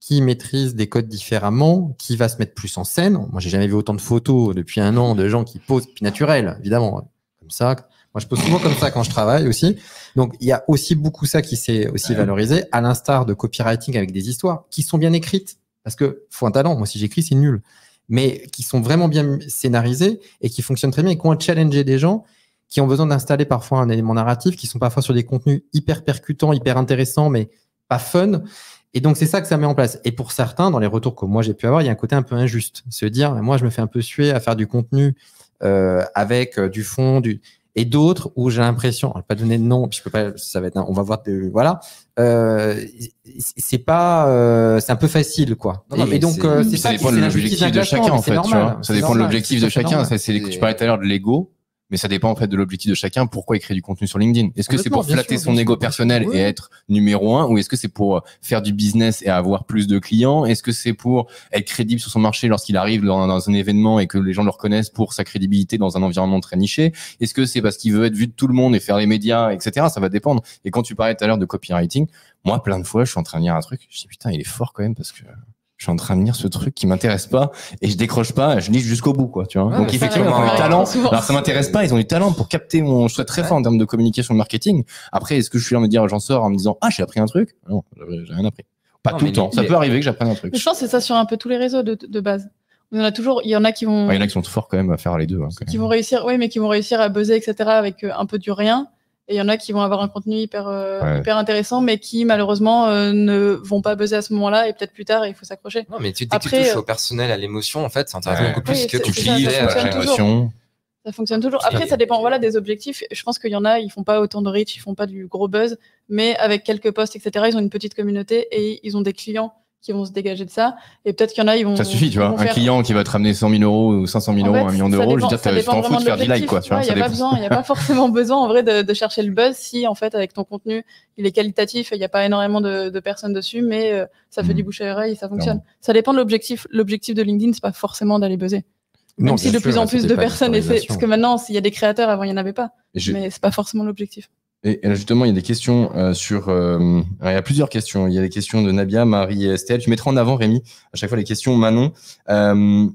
qui maîtrise des codes différemment, qui va se mettre plus en scène. Moi, j'ai jamais vu autant de photos depuis 1 an de gens qui posent, puis naturel, évidemment, comme ça. Moi, je pose souvent comme ça quand je travaille aussi. Donc, il y a aussi beaucoup ça qui s'est aussi valorisé, à l'instar de copywriting avec des histoires qui sont bien écrites. Parce que faut un talent. Moi, si j'écris, c'est nul. Mais qui sont vraiment bien scénarisés et qui fonctionnent très bien et qui ont challengé des gens qui ont besoin d'installer parfois un élément narratif, qui sont parfois sur des contenus hyper percutants, hyper intéressants, mais pas fun. Et donc, c'est ça que ça met en place. Et pour certains, dans les retours que moi j'ai pu avoir, il y a un côté un peu injuste. Se dire, moi, je me fais un peu suer à faire du contenu avec du fond, et d'autres où j'ai l'impression, je vais pas donner de nom, puis je peux pas, ça va être, on va voir, voilà. C'est pas, c'est un peu facile, quoi. Et donc, ça dépend de l'objectif de chacun, en fait. Tu vois, ça dépend de l'objectif de chacun. Tu parlais tout à l'heure de l'ego. Mais ça dépend en fait de l'objectif de chacun. Pourquoi il crée du contenu sur LinkedIn? Est-ce que c'est pour flatter son ego personnel et être numéro 1, ou est-ce que c'est pour faire du business et avoir plus de clients? Est-ce que c'est pour être crédible sur son marché lorsqu'il arrive dans un événement et que les gens le reconnaissent pour sa crédibilité dans un environnement très niché? Est-ce que c'est parce qu'il veut être vu de tout le monde et faire les médias, etc.? Ça va dépendre. Et quand tu parlais tout à l'heure de copywriting, moi, plein de fois, je suis en train de lire un truc, je dis putain, il est fort quand même parce que je suis en train de lire ce truc qui m'intéresse pas et je décroche pas, je lis jusqu'au bout, quoi, tu vois. Donc effectivement, ils ont du talent. Alors ça m'intéresse pas, ils ont du talent pour capter je serais très fort en termes de communication marketing. Après, est-ce que je suis là à me dire, j'en sors en me disant, j'ai appris un truc? Non, j'ai rien appris. Pas tout le temps. Ça peut arriver que j'apprenne un truc. Mais je pense que c'est ça sur un peu tous les réseaux de base. Il y en a toujours, il y en a qui vont. Il y en a qui sont forts quand même à faire les deux. Qui vont réussir, mais qui vont réussir à buzzer, etc. avec un peu du rien. Et il y en a qui vont avoir un contenu hyper intéressant, mais qui malheureusement ne vont pas buzzer à ce moment-là et peut-être plus tard, il faut s'accrocher. Non, mais dès que tu touches au personnel, à l'émotion, en fait, ça intéresse beaucoup plus que tu cliques à l'émotion. Ça fonctionne toujours. Après, ça dépend des objectifs. Je pense qu'il y en a, ils font pas autant de reach, ils font pas du gros buzz, mais avec quelques posts, etc., ils ont une petite communauté et ils ont des clients qui vont se dégager de ça. Et peut-être qu'il y en a, ils vont. Ça suffit, tu vois. Un faire... client qui va te ramener 100 000 euros ou 500 000 euros, 1 million d'euros, je veux dire, tu t'en fous de faire du like, quoi. Il n'y a pas forcément besoin, en vrai, de chercher le buzz si, en fait, avec ton contenu, il est qualitatif et il n'y a pas énormément de personnes dessus, mais ça fait du bouche à oreille et ça fonctionne. Ça dépend de l'objectif. L'objectif de LinkedIn, c'est pas forcément d'aller buzzer. Même si de plus en plus de personnes essaient, parce que maintenant, s'il y a des créateurs, avant, il n'y en avait pas. Mais c'est pas forcément l'objectif. Et justement, il y a des questions il y a plusieurs questions. Il y a des questions de Nabia, Marie et Estelle. Je mettrai en avant, Rémi, à chaque fois les questions. Manon, il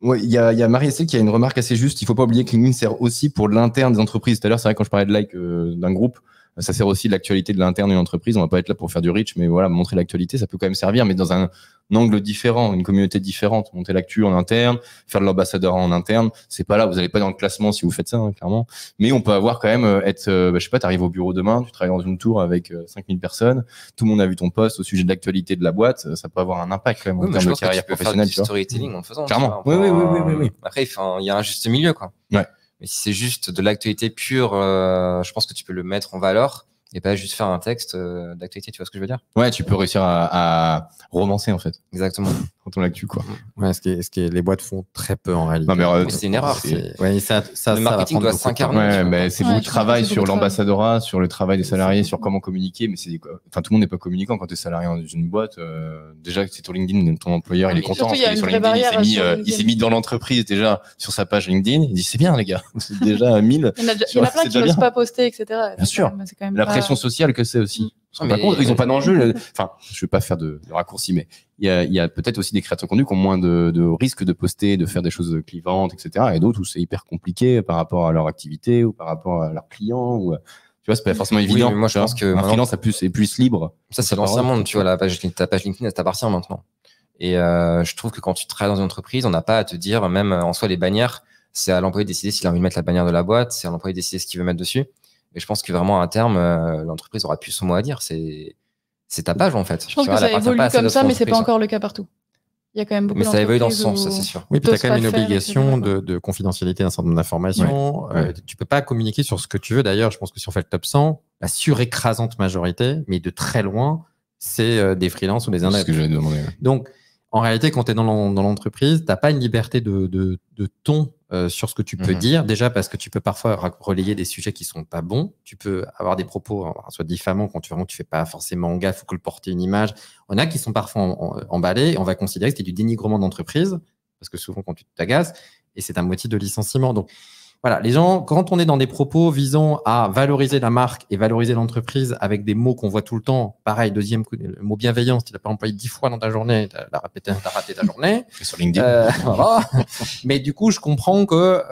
y a Marie et Estelle qui a une remarque assez juste. Il faut pas oublier que LinkedIn sert aussi pour l'interne des entreprises. Tout à l'heure, c'est vrai, quand je parlais de like d'un groupe, ça sert aussi de l'actualité de l'interne d'une entreprise. On va pas être là pour faire du reach, mais voilà, montrer l'actualité, ça peut quand même servir, mais dans un angle différent, une communauté différente. Monter l'actu en interne, faire de l'ambassadeur en interne. C'est pas là, vous allez pas dans le classement si vous faites ça, clairement. Mais on peut avoir quand même je sais pas, t'arrives au bureau demain, tu travailles dans une tour avec 5000 personnes, tout le monde a vu ton post au sujet de l'actualité de la boîte, ça peut avoir un impact quand même en termes de carrière professionnelle. Tu peux faire du storytelling en le faisant. Clairement. Oui. Après, il y a un juste milieu, quoi. Ouais. Mais si c'est juste de l'actualité pure, je pense que tu peux le mettre en valeur et pas juste faire un texte d'actualité, tu vois ce que je veux dire? Ouais, tu peux réussir à romancer, en fait. Exactement. Quand on l'actu, quoi. Ouais, les boîtes font très peu en réalité. Non, mais c'est une erreur. Ouais, le marketing doit s'incarner. Ouais, mais c'est beaucoup de travail sur l'ambassadorat, sur le travail des salariés, sur comment communiquer. Mais tout le monde n'est pas communicant quand tu es salarié dans une boîte. Déjà, c'est sur LinkedIn, ton employeur, il est content. Parce qu'il est sur LinkedIn, il s'est mis dans l'entreprise déjà sur sa page LinkedIn. Il dit, c'est bien, les gars. C'est déjà 1000. Il y en a plein qui n'osent pas poster, etc. Bien sûr. La pression sociale que c'est aussi. Ils n'ont pas d'enjeu. Enfin, je vais pas faire de raccourci, mais il y a peut-être aussi des créateurs de contenu qui ont moins de risques de poster, de faire des choses clivantes, etc. Et d'autres où c'est hyper compliqué par rapport à leur activité ou par rapport à leurs clients. Ou, tu vois, c'est pas forcément évident. Oui, moi, je pense que un freelance est plus libre. Ça, c'est l'ancien monde. Tu vois, ta page LinkedIn, elle t'appartient maintenant. Et je trouve que quand tu travailles dans une entreprise, on n'a pas à te dire, même en soi, les bannières, c'est à l'employé de décider s'il a envie de mettre la bannière de la boîte, c'est à l'employé de décider ce qu'il veut mettre dessus. Et je pense que vraiment, à terme, l'entreprise aura plus son mot à dire. C'est ta page, en fait. Je pense que ça évolue comme ça, mais c'est pas encore le cas partout. Il y a quand même beaucoup d'entreprises. Mais ça évolue dans ce sens, ça, c'est sûr. Oui, puis tu as quand même une obligation de confidentialité d'un certain nombre d'informations. Tu peux pas communiquer sur ce que tu veux. D'ailleurs, je pense que si on fait le top 100, la surécrasante majorité, mais de très loin, c'est des freelances ou des indépendants. C'est ce que j'allais demander. Donc, en réalité, quand tu es dans l'entreprise, tu n'as pas une liberté de ton sur ce que tu peux dire. Déjà parce que tu peux parfois relayer des sujets qui sont pas bons. Tu peux avoir des propos soit diffamants quand tu fais pas forcément gaffe ou colporter une image. On a qui sont parfois emballés. On va considérer que c'est du dénigrement d'entreprise parce que souvent quand tu t'agaces et c'est un motif de licenciement. Donc voilà, les gens, quand on est dans des propos visant à valoriser la marque et valoriser l'entreprise avec des mots qu'on voit tout le temps, pareil, deuxième coup, le mot bienveillance, tu l'as pas employé 10 fois dans ta journée, t'as raté ta journée. Sur LinkedIn. Voilà. Mais du coup, je comprends que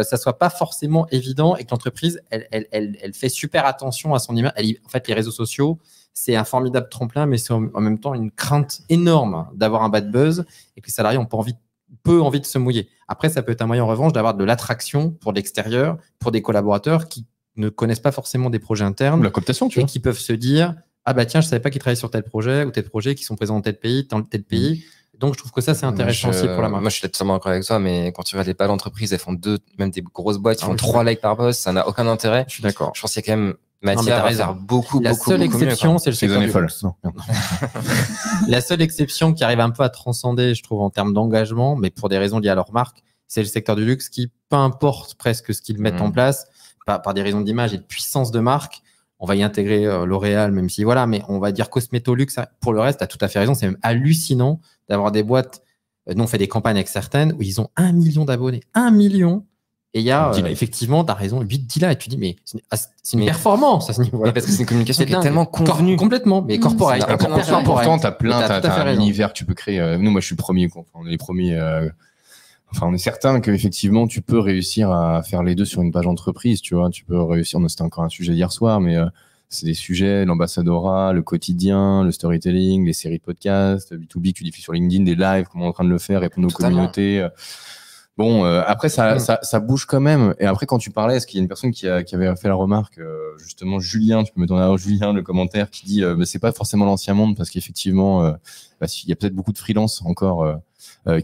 ça soit pas forcément évident et que l'entreprise, elle fait super attention à son image. En fait, les réseaux sociaux, c'est un formidable tremplin, mais c'est en même temps une crainte énorme d'avoir un bad buzz et que les salariés ont pas peu envie de se mouiller. Après, ça peut être un moyen en revanche d'avoir de l'attraction pour l'extérieur, pour des collaborateurs qui ne connaissent pas forcément des projets internes. La cooptation, tu vois. Et qui peuvent se dire, ah bah tiens, je savais pas qu'ils travaillaient sur tel projet ou tel projet, qui sont présents dans tel pays, dans tel pays. Donc, je trouve que ça, c'est intéressant aussi pour la marque. Moi, je suis totalement d'accord avec toi, mais quand tu regardes les pages d'entreprise, elles font même des grosses boîtes, ils font 3 likes par post, ça n'a aucun intérêt. Je suis d'accord. Je pense qu'il y a quand même matière à faire beaucoup. La seule exception, c'est le secteur du luxe. La seule exception qui arrive un peu à transcender, je trouve, en termes d'engagement, mais pour des raisons liées à leur marque, c'est le secteur du luxe qui, peu importe presque ce qu'ils mettent en place, par des raisons d'image et de puissance de marque, on va y intégrer L'Oréal, même si voilà, mais on va dire Cosmétolux. Pour le reste, tu as tout à fait raison. C'est même hallucinant d'avoir des boîtes. Nous, on fait des campagnes avec certaines où ils ont 1 million d'abonnés. 1 million. Et il y a, effectivement, tu as raison, 8-10 là. Et tu dis, mais c'est une performance à ce niveau-là. Parce que c'est une communication qui est tellement convenue. Complètement, mais corporate. Pourtant, tu as t'as un univers que tu peux créer. Nous, moi, je suis le premier. On est les premiers. On est certain qu'effectivement, tu peux réussir à faire les deux sur une page entreprise. Tu vois, tu peux réussir. C'était encore un sujet d'hier soir, mais c'est des sujets, l'ambassadorat, le quotidien, le storytelling, les séries de podcasts, B2B que tu diffuses sur LinkedIn, des lives, comment on est en train de le faire, répondre aux communautés. Bon, après, ça bouge quand même. Et après, quand tu parlais, est-ce qu'il y a une personne qui avait fait la remarque, justement, Julien, tu peux mettre en avant Julien, le commentaire, qui dit, mais c'est pas forcément l'ancien monde, parce qu'effectivement, il y a peut-être beaucoup de freelances encore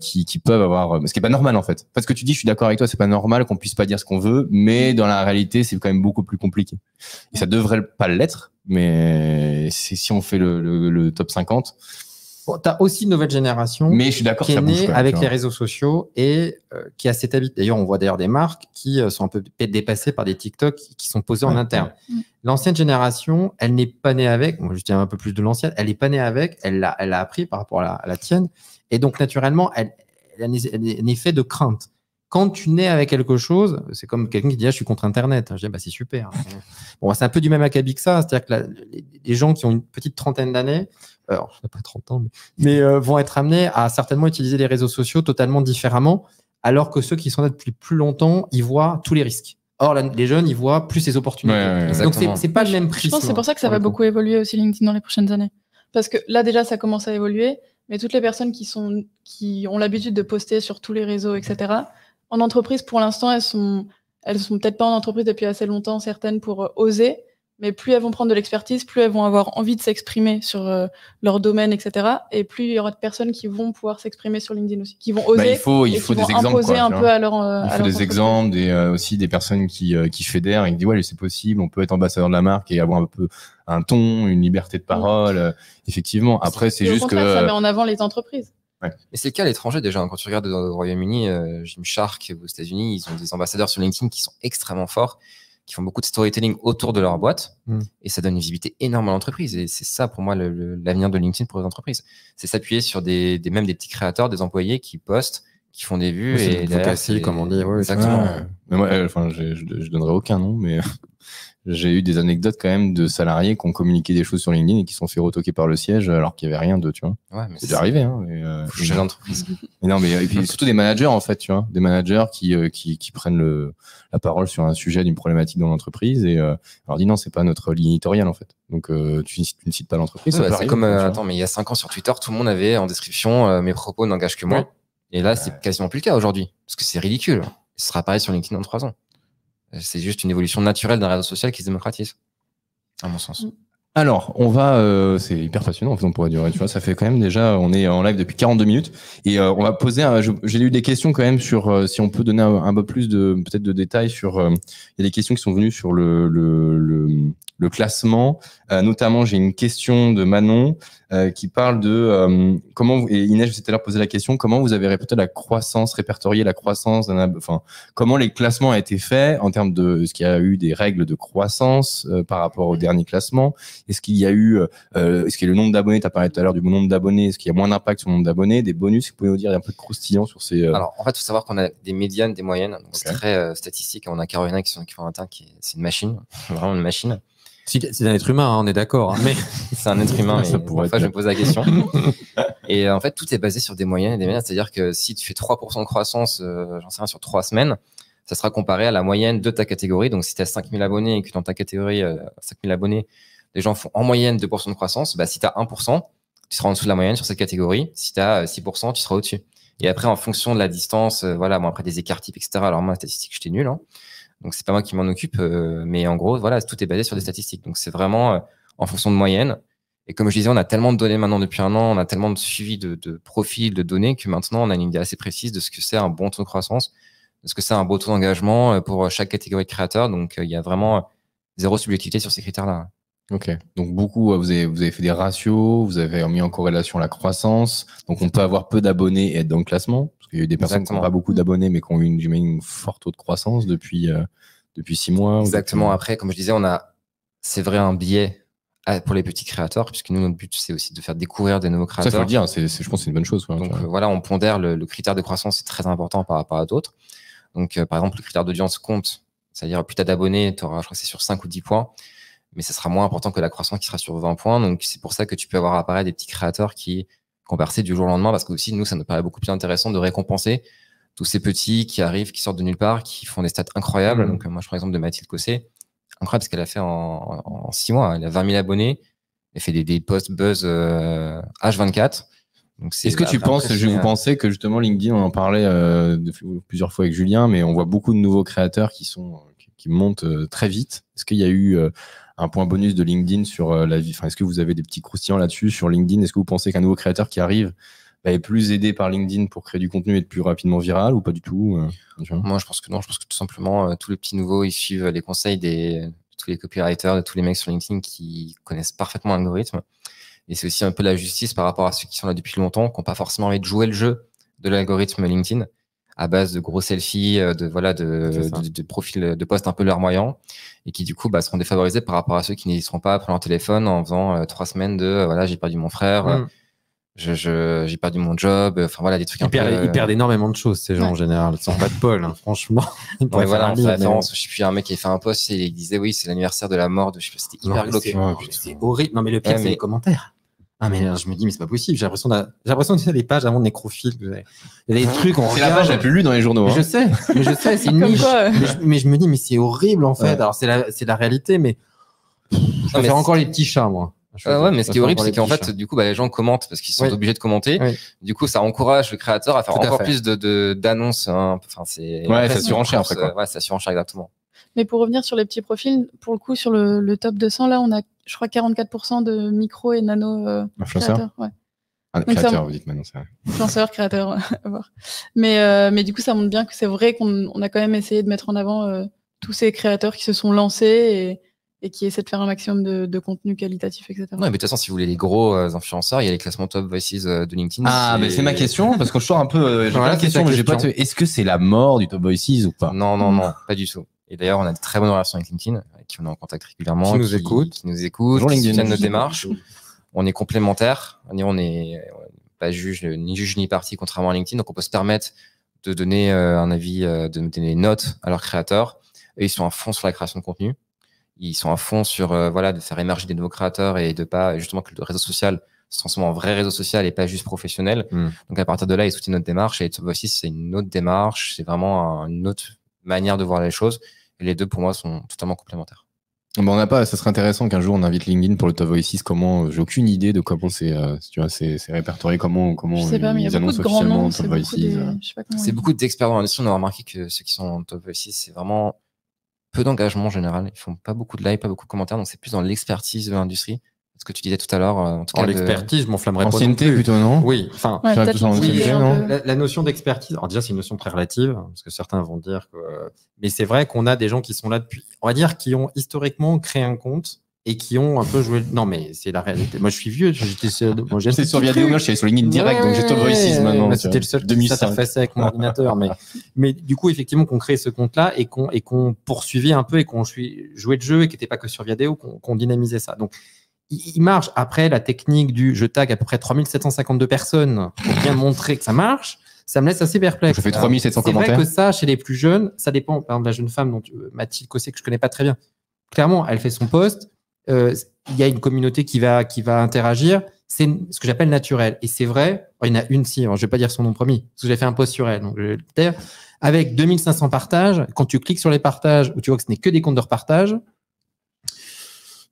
qui peuvent avoir, ce qui est pas normal en fait. Parce que tu dis, je suis d'accord avec toi, c'est pas normal qu'on puisse pas dire ce qu'on veut, mais dans la réalité, c'est quand même beaucoup plus compliqué. Et ça devrait pas l'être, mais si on fait le top 50, Bon, tu as aussi une nouvelle génération Mais je suis d'accord, qui est ça bouge née quand même, avec tu les vois. réseaux sociaux et qui a cette habitude. D'ailleurs, on voit d'ailleurs des marques qui sont un peu dépassées par des TikTok qui sont posés en Ouais, interne. ouais. L'ancienne génération, elle n'est pas née avec, moi je dirais un peu plus de l'ancienne, elle n'est pas née avec, elle l'a appris par rapport à la tienne. Et donc, naturellement, elle a un effet de crainte. Quand tu nais avec quelque chose, c'est comme quelqu'un qui dit, ah, je suis contre Internet. Je dis, bah, c'est super. Bon, c'est un peu du même acabit que ça. C'est-à-dire que les gens qui ont une petite trentaine d'années, alors, je n'ai pas 30 ans, mais vont être amenés à certainement utiliser les réseaux sociaux totalement différemment, alors que ceux qui sont là depuis plus longtemps, ils voient tous les risques. Or, les jeunes, ils voient plus les opportunités. Ouais. Donc, Exactement. c'est pas le même Je prisme. pense que c'est pour ça que ça pour va le coup. beaucoup évoluer aussi LinkedIn dans les prochaines années. Parce que là, déjà, ça commence à évoluer, mais toutes les personnes qui ont l'habitude de poster sur tous les réseaux, etc., en entreprise, pour l'instant, elles sont peut-être pas en entreprise depuis assez longtemps, certaines, pour oser, mais plus elles vont prendre de l'expertise, plus elles vont avoir envie de s'exprimer sur leur domaine, etc., et plus il y aura de personnes qui vont pouvoir s'exprimer sur LinkedIn aussi, qui vont oser, Bah, il faut et des qui vont exemples, imposer quoi, un tu peu vois. à leur Il à faut leur des entreprise. exemples, aussi des personnes qui fédèrent et qui disent ouais, c'est possible, on peut être ambassadeur de la marque et avoir un peu un ton, une liberté de parole. Effectivement. Après, c'est Et au juste contraire, ça met que en avant les entreprises. Mais c'est le cas à l'étranger déjà. Quand tu regardes au Royaume-Uni, Gymshark aux États-Unis, ils ont des ambassadeurs sur LinkedIn qui sont extrêmement forts, qui font beaucoup de storytelling autour de leur boîte, et ça donne une visibilité énorme à l'entreprise. Et c'est ça pour moi l'avenir de LinkedIn pour les entreprises. C'est s'appuyer sur même des petits créateurs, des employés qui postent, qui font des vues, C'est et une derrière, advocacy, comme on dit. Ouais, exactement. Ouais. Mais moi, enfin, je donnerai aucun nom, mais j'ai eu des anecdotes quand même de salariés qui ont communiqué des choses sur LinkedIn et qui se sont fait retoquer par le siège alors qu'il y avait rien de, tu vois. Ouais, mais C'est déjà arrivé, hein. faut changer d'entreprise. Mais non, mais et puis surtout des managers en fait, tu vois, des managers qui prennent la parole sur un sujet d'une problématique dans l'entreprise et leur dit non, c'est pas notre ligne éditoriale en fait. Donc tu ne cites pas l'entreprise. Ouais, ça peut c'est arriver, comme, quoi, tu vois. attends, mais il y a 5 ans sur Twitter, tout le monde avait en description mes propos n'engagent que moi. Ouais. Et là, c'est quasiment plus le cas aujourd'hui. Parce que c'est ridicule. Ce sera pareil sur LinkedIn dans 3 ans. C'est juste une évolution naturelle d'un réseau social qui se démocratise. À mon sens. Alors, on va, c'est hyper passionnant, en fait, on pourrait durer, tu vois, ça fait quand même déjà, on est en live depuis 42 minutes, et on va poser, j'ai eu des questions quand même sur, si on peut donner un peu plus peut-être de détails sur, il y a des questions qui sont venues sur le classement, notamment j'ai une question de Manon, qui parle de comment, et Inès, je vous ai tout à l'heure posé la question, comment vous avez répété la croissance, répertorié la croissance, enfin, comment les classements ont été faits en termes de, est-ce qu'il y a eu des règles de croissance par rapport au dernier classement? Est-ce qu'il y a eu, est-ce qu'il y a le nombre d'abonnés, tu as parlé tout à l'heure du nombre d'abonnés, est-ce qu'il y a moins d'impact sur le nombre d'abonnés, des bonus, vous pouvez nous dire un peu de croustillant sur ces... Alors, en fait, il faut savoir qu'on a des médianes, des moyennes, donc c'est Ok. très statistique. On a Carolina qui font un teint c'est une machine, vraiment une machine. C'est un être humain, hein, on est d'accord. Hein, mais C'est un être humain, mais Ça pourrait parfois être je me pose la question. Et en fait, tout est basé sur des moyennes et des médianes. C'est-à-dire que si tu fais 3% de croissance, j'en sais rien, sur 3 semaines, ça sera comparé à la moyenne de ta catégorie. Donc, si tu as 5000 abonnés et que dans ta catégorie, 5000 abonnés, les gens font en moyenne 2% de croissance, bah, si tu as 1%, tu seras en dessous de la moyenne sur cette catégorie. Si tu as 6%, tu seras au-dessus. Et après, en fonction de la distance, voilà, bon, après des écarts types, etc. Alors, moi, statistique, j'étais nul, hein. Donc, c'est pas moi qui m'en occupe. Mais en gros, voilà, tout est basé sur des statistiques. Donc, c'est vraiment en fonction de moyenne. Et comme je disais, on a tellement de données maintenant depuis un an, on a tellement de suivi de profils, de données, que maintenant, on a une idée assez précise de ce que c'est un bon taux de croissance, de ce que c'est un beau taux d'engagement pour chaque catégorie de créateurs. Donc, il y a vraiment zéro subjectivité sur ces critères-là. Ok. Donc beaucoup, vous avez fait des ratios, vous avez mis en corrélation la croissance. Donc on peut avoir peu d'abonnés et être dans le classement. Parce qu'il y a eu des personnes qui n'ont Exactement. pas beaucoup d'abonnés, mais qui ont eu une forte taux de croissance depuis 6 mois. Exactement. Après, comme je disais, c'est vrai, un biais pour les petits créateurs, puisque nous, notre but, c'est aussi de faire découvrir des nouveaux Ça, créateurs. faut le dire, je pense que c'est une bonne chose. Quoi, Donc voilà, on pondère le critère de croissance, c'est très important par rapport à d'autres. Donc par exemple, le critère d'audience compte, c'est-à-dire plus tu as d'abonnés, tu auras, je crois que c'est sur 5 ou 10 points, mais ça sera moins important que la croissance qui sera sur 20 points. Donc c'est pour ça que tu peux avoir apparaître des petits créateurs qui ont percé du jour au lendemain, parce que aussi, nous, ça nous paraît beaucoup plus intéressant de récompenser tous ces petits qui arrivent, qui sortent de nulle part, qui font des stats incroyables. Donc moi, je prends l'exemple de Mathilde Cossé, incroyable ce qu'elle a fait en 6 mois. Elle a 20 000 abonnonnés, elle fait des posts buzz H24. Est-ce que tu penses, vous pensez que justement LinkedIn, on en parlait plusieurs fois avec Julien, mais on voit beaucoup de nouveaux créateurs qui montent très vite. Est-ce qu'il y a eu un point bonus de LinkedIn sur la vie? Enfin, est-ce que vous avez des petits croustillants là-dessus sur LinkedIn? Est-ce que vous pensez qu'un nouveau créateur qui arrive est plus aidé par LinkedIn pour créer du contenu et être plus rapidement viral ou pas du tout? Moi, je pense que non. Je pense que tout simplement, tous les petits nouveaux, ils suivent les conseils de tous les copywriters, de tous les mecs sur LinkedIn qui connaissent parfaitement l'algorithme. Et c'est aussi un peu la justice par rapport à ceux qui sont là depuis longtemps, qui n'ont pas forcément envie de jouer le jeu de l'algorithme LinkedIn à base de gros selfies, de profils, de posts un peu larmoyants, et qui du coup seront défavorisés par rapport à ceux qui n'hésiteront pas à prendre leur téléphone en faisant 3 semaines de voilà, j'ai perdu mon frère. J'ai perdu mon job, enfin voilà, des trucs ils perdent énormément de choses, ces gens en général. Ils sont pas de Paul, hein, franchement. Non, mais voilà, on fait référence, je sais plus, un mec qui a fait un post et il disait oui, c'est l'anniversaire de la mort de, je sais pas, c'était hyper glauque. C'est horrible. Non, mais le pire, c'est les commentaires. Ah, mais je me dis, mais c'est pas possible. J'ai l'impression que c'est les pages avant de nécrophile. Il y a des trucs, on C'est la page la plus lue dans les journaux. Je sais, c'est une niche. Mais je me dis, mais c'est horrible, en fait. Alors, c'est la réalité, mais je préfère encore les petits chats, moi. Ouais, mais ce qui est horrible, c'est qu'en fait, du coup, les gens commentent parce qu'ils sont obligés de commenter. Oui. Du coup, ça encourage le créateur à faire encore plus d'annonces. Hein. Enfin, c'est. Ouais, ça surenchère après, quoi. Ouais, ça surenchère exactement. Mais pour revenir sur les petits profils, pour le coup, sur le top 200, là, on a, je crois, 44% de micro et nano créateurs. Ouais. Créateurs, vous dites maintenant, c'est vrai. Influenceurs, créateurs, à voir. Mais du coup, ça montre bien que c'est vrai qu'on a quand même essayé de mettre en avant tous ces créateurs qui se sont lancés et qui essaient de faire un maximum de contenu qualitatif, etc. Ouais, mais de toute façon, si vous voulez les gros influenceurs, il y a les classements Top Voices de LinkedIn. Ah, mais c'est ma question, parce que je sors un peu, j'ai pas la question, mais j'ai pas est-ce que c'est la mort du Top Voices ou pas? Non, pas du tout. Et d'ailleurs, on a de très bonnes relations avec LinkedIn, avec qui on est en contact régulièrement. Qui nous écoutent, qui soutiennent notre démarche. On est complémentaires. On n'est pas ni juge ni parti, contrairement à LinkedIn. Donc, on peut se permettre de donner un avis, de donner des notes à leurs créateurs. Eux, ils sont à fond sur la création de contenu. Ils sont à fond sur de faire émerger des nouveaux créateurs et de pas justement que le réseau social se transforme en vrai réseau social et pas juste professionnel. Donc à partir de là, ils soutiennent notre démarche et Top Voices, c'est une autre démarche, c'est vraiment une autre manière de voir les choses. Et les deux pour moi sont totalement complémentaires. Bon, ça serait intéressant qu'un jour on invite LinkedIn pour le Top Voices. Comment, j'ai aucune idée de comment c'est répertorié, comment je sais pas, mais ils annoncent officiellement Top Voices. C'est beaucoup d'experts dans l'industrie. On a remarqué que ceux qui sont en Top Voices, c'est vraiment peu d'engagement en général. Ils font pas beaucoup de likes, pas beaucoup de commentaires. Donc c'est plus dans l'expertise de l'industrie. Ce que tu disais tout à l'heure. En tout cas, l'expertise, je m'enflammerais pas. Ancienneté plutôt, non? Oui. Enfin, la notion d'expertise. Alors déjà, c'est une notion très relative, parce que certains vont dire que. Mais c'est vrai qu'on a des gens qui sont là depuis, on va dire, qui ont historiquement créé un compte et qui ont un peu joué. Non, mais c'est la réalité. Moi, je suis vieux. J'étais sur Viadeo, moi, je suis sur LinkedIn direct, donc j'ai Top Voices maintenant. C'était le seul qui s'interfaçait avec mon ordinateur. Mais du coup, effectivement, qu'on crée ce compte-là et qu'on poursuivait un peu et qu'on jouait le jeu et qui n'était pas que sur Viadeo, qu'on dynamisait ça. Donc, il marche. Après, la technique du je tag à peu près 3752 personnes pour bien montrer que ça marche, ça me laisse assez perplexe. Je fais 3700 commentaires. C'est vrai que ça, chez les plus jeunes, ça dépend. Par exemple, la jeune femme, Mathilde Cossé, que je connais pas très bien. Clairement, elle fait son post. Il y a une communauté qui va interagir. C'est ce que j'appelle naturel. Et c'est vrai, il y en a une, si, alors je vais pas dire son nom promis, parce que j'ai fait un post sur elle. Donc, je vais le taire. Avec 2500 partages, quand tu cliques sur les partages, où tu vois que ce n'est que des comptes de repartage,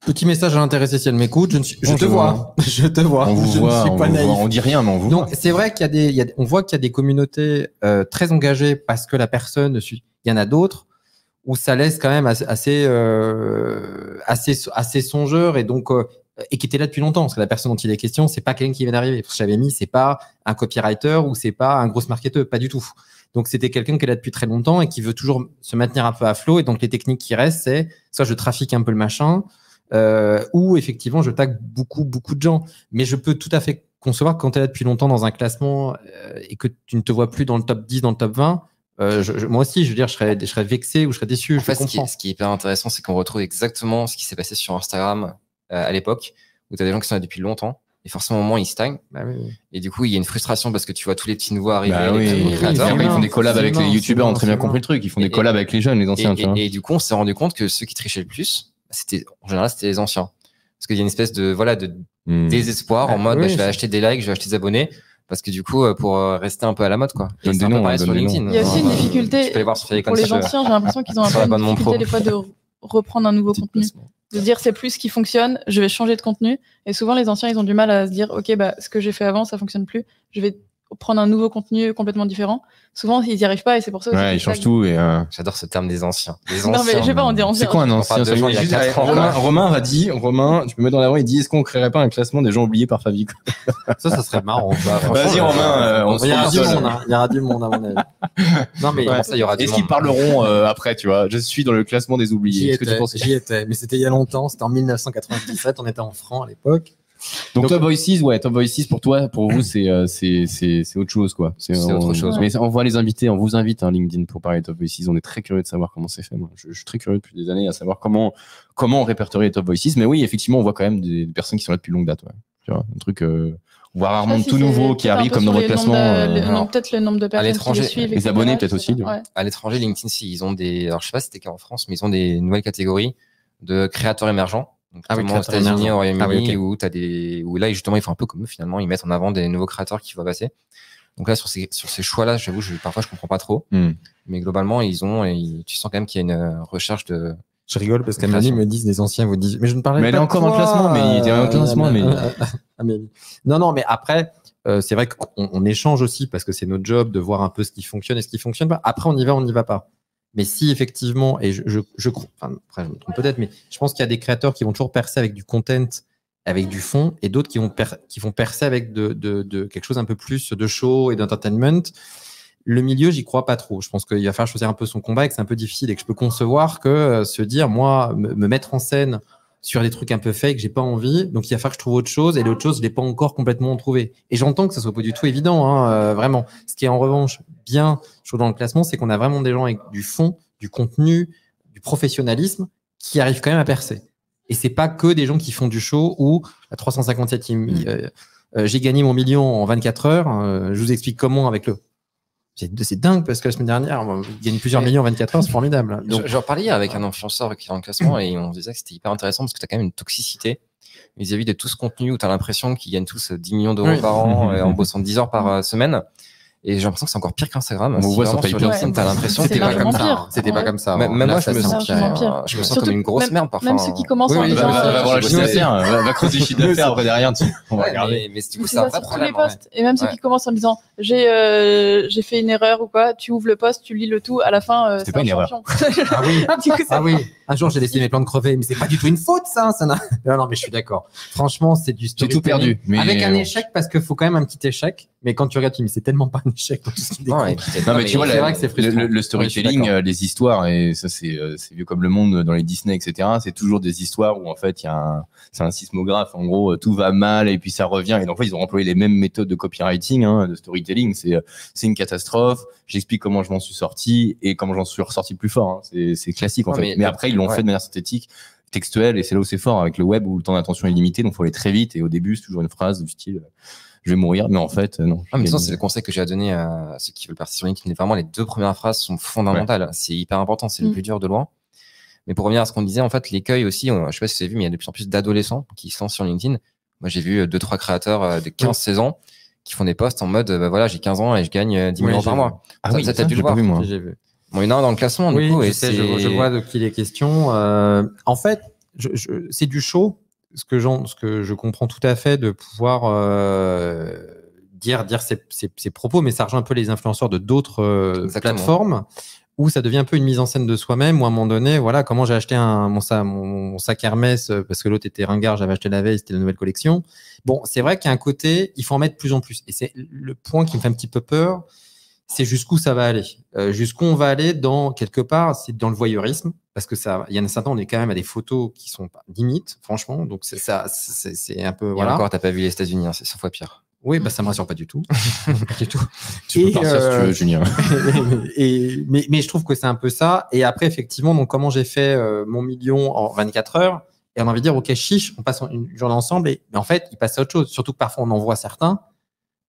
petit message à l'intéressé si elle m'écoute, je te vois. On vous voit, on dit rien, mais on vous voit. Donc, c'est vrai on voit qu'il y a des communautés très engagées parce que la personne suit. Il y en a d'autres où ça laisse quand même assez songeur et donc et qui était là depuis longtemps, parce que la personne dont il est question, c'est pas quelqu'un qui vient d'arriver. Parce que j'avais mis, c'est pas un copywriter ou c'est pas un gros marketeur, pas du tout. Donc, c'était quelqu'un qui est là depuis très longtemps et qui veut toujours se maintenir un peu à flot. Et donc, les techniques qui restent, c'est soit je trafique un peu le machin, ou effectivement je tag beaucoup de gens, mais je peux tout à fait concevoir que quand tu es là depuis longtemps dans un classement et que tu ne te vois plus dans le top 10, dans le top 20, moi aussi je veux dire je serais vexé ou je serais déçu. En fait, ce qui est hyper intéressant, c'est qu'on retrouve exactement ce qui s'est passé sur Instagram à l'époque, où tu as des gens qui sont là depuis longtemps et forcément au moment ils stagnent. Et du coup il y a une frustration parce que tu vois tous les petits nouveaux arriver, les créateurs. Ils font des collabs avec les youtubeurs, on a très bien compris le truc, ils font des collabs avec les jeunes, les anciens. Et du coup on s'est rendu compte que ceux qui trichaient le plus, en général, c'était les anciens. Parce qu'il y a une espèce de désespoir en mode, je vais acheter des likes, je vais acheter des abonnés. Parce que du coup, pour rester un peu à la mode, quoi. Donne des noms, sur LinkedIn. Il y a aussi une difficulté. Pour les anciens, j'ai l'impression qu'ils ont un peu une difficulté des fois de reprendre un nouveau contenu. De dire, c'est plus ce qui fonctionne, je vais changer de contenu. Et souvent, les anciens, ils ont du mal à se dire, OK, ce que j'ai fait avant, ça fonctionne plus. Je vais prendre un nouveau contenu complètement différent. Souvent, ils n'y arrivent pas et c'est pour ça. Ouais, ils changent tout. Et j'adore ce terme des anciens. Non, mais je sais pas, on dit ancien. C'est quoi un ancien? Romain va dire, tu peux mettre dans la voix, il dit, est-ce qu'on créerait pas un classement des gens oubliés par Favicon? Ça serait marrant. Vas-y, Romain, il y aura du monde, à mon avis. Non, mais ça, il y aura du monde. Est-ce qu'ils parleront après, tu vois? Je suis dans le classement des oubliés. J'y étais, mais c'était il y a longtemps. C'était en 1997. On était en francs à l'époque. Donc Top Voices, pour toi, pour vous, c'est autre chose, quoi. C'est autre chose. Mais on voit les invités, on vous invite, LinkedIn, pour parler de Top Voices. On est très curieux de savoir comment c'est fait. Moi, je suis très curieux depuis des années à savoir comment on répertorie les Top Voices. Mais oui, effectivement, on voit quand même des personnes qui sont là depuis longue date. Ouais. Tu vois, un truc, on voit rarement de tout nouveau qui arrive comme dans votre classement. Peut-être le nombre de personnes qui les suivent. Les abonnés, peut-être aussi. Ouais. À l'étranger, LinkedIn, ils ont des, alors je sais pas si c'était qu'en France, mais ils ont des nouvelles catégories de créateurs émergents. Donc, aux États-Unis, au Royaume-Uni, où là, justement, ils font un peu comme nous, finalement, ils mettent en avant des nouveaux créateurs qui vont passer. Donc là, sur ces choix-là, j'avoue, parfois, je comprends pas trop. Mais globalement, tu sens quand même qu'il y a une recherche de. Je rigole parce qu'Amélie me disent, les anciens vous disent, mais je ne parlais pas. Mais elle est encore dans le classement, mais il est dans le classement, Amélie. Non, mais après, c'est vrai qu'on échange aussi parce que c'est notre job de voir un peu ce qui fonctionne et ce qui fonctionne pas. Après, on y va pas. Mais si effectivement, et après je me trompe peut-être, mais je pense qu'il y a des créateurs qui vont toujours percer avec du content, avec du fond, et d'autres qui vont percer avec de quelque chose un peu plus de show et d'entertainment. Le milieu, j'y crois pas trop. Je pense qu'il va falloir choisir un peu son combat et que c'est un peu difficile et que je peux concevoir que se dire, moi, me mettre en scène sur des trucs un peu fake, j'ai pas envie. Donc, il va falloir que je trouve autre chose et l'autre chose, je l'ai pas encore complètement trouvé. Et j'entends que ça soit pas du tout évident, vraiment. Ce qui est en revanche bien, je trouve, dans le classement, c'est qu'on a vraiment des gens avec du fond, du contenu, du professionnalisme qui arrivent quand même à percer. Et c'est pas que des gens qui font du show ou à 357e, j'ai gagné mon million en 24 heures. Je vous explique comment avec le. C'est dingue parce que la semaine dernière, il gagne plusieurs millions en 24 heures, c'est formidable. Donc, j'en parlais hier avec un influenceur qui est dans le classement et on disait que c'était hyper intéressant parce que tu as quand même une toxicité vis-à-vis de tout ce contenu où tu as l'impression qu'ils gagnent tous 10 millions d'euros par an en bossant 10 heures par semaine. Et j'ai l'impression que c'est encore pire qu'Instagram. On voit sur LinkedIn, t'as l'impression que c'était pas comme ça. C'était pas comme ça. Même moi, je me sens comme une grosse merde parfois. Même ceux qui commencent en disant. Va voir le chiffre d'affaires, va creuser le chiffre d'affaires après derrière. On va regarder. Mais du coup, c'est un vrai problème. Et même ceux qui commencent en disant j'ai fait une erreur ou quoi, tu ouvres le post, tu lis le tout, à la fin. C'était pas une erreur. Ah oui. Un jour, j'ai laissé mes plantes crever, mais c'est pas du tout une faute, ça. Non, mais je suis d'accord. Franchement, c'est du storytelling. J'ai tout perdu. Avec un échec, parce qu'il faut quand même un petit échec. Mais quand tu regardes, tu dis, mais c'est tellement pas un échec. Non, mais tu vois, le storytelling, les histoires, et ça, c'est vieux comme le monde dans les Disney, etc. C'est toujours des histoires où, en fait, c'est un sismographe. En gros, tout va mal et puis ça revient. Et donc, en fait, ils ont employé les mêmes méthodes de copywriting, de storytelling. C'est une catastrophe. J'explique comment je m'en suis sorti et comment j'en suis ressorti plus fort. C'est classique, en fait. Mais après, ils l'ont fait de manière synthétique, textuelle, et c'est là où c'est fort avec le web où le temps d'attention est limité. Donc, il faut aller très vite. Et au début, c'est toujours une phrase du style, je vais mourir, mais en fait, non. Mais ça, c'est le conseil que j'ai à donner à ceux qui veulent partir sur LinkedIn. Vraiment, les 2 premières phrases sont fondamentales. C'est hyper important. C'est le plus dur de loin. Mais pour revenir à ce qu'on disait, en fait, l'écueil aussi, je sais pas si vous avez vu, mais il y a de plus en plus d'adolescents qui se lancent sur LinkedIn. Moi, j'ai vu 2-3 créateurs de 15-16 ans qui font des posts en mode, voilà, j'ai 15 ans et je gagne 10 000 euros par mois. Ah oui, ça, t'as dû le voir. J'ai vu. Bon, il y en a un dans le classement, du coup. Je vois de qui il est question. En fait, c'est du show. Ce que je comprends tout à fait de pouvoir dire ses propos, mais ça rejoint un peu les influenceurs de d'autres plateformes où ça devient un peu une mise en scène de soi-même, où à un moment donné, voilà, comment j'ai acheté mon sac Hermès parce que l'autre était ringard, j'avais acheté la veille, c'était la nouvelle collection. Bon, c'est vrai qu'il y a un côté, il faut en mettre de plus en plus. Et c'est le point qui me fait un petit peu peur, c'est jusqu'où ça va aller. Jusqu'où on va aller quelque part, c'est dans le voyeurisme. Parce que il y a un certain temps, on est quand même à des photos qui sont limites, franchement. Donc, c'est un peu, voilà. Et encore, t'as pas vu les États-Unis, c'est 100 fois pire. Oui, ça me rassure pas du tout. Pas du tout. Tu peux partir si tu veux, Julien. mais je trouve que c'est un peu ça. Et après, effectivement, donc, comment j'ai fait mon million en 24 heures, et on a envie de dire, OK, chiche, on passe une journée ensemble, mais en fait, il passe à autre chose. Surtout que parfois, on en voit certains.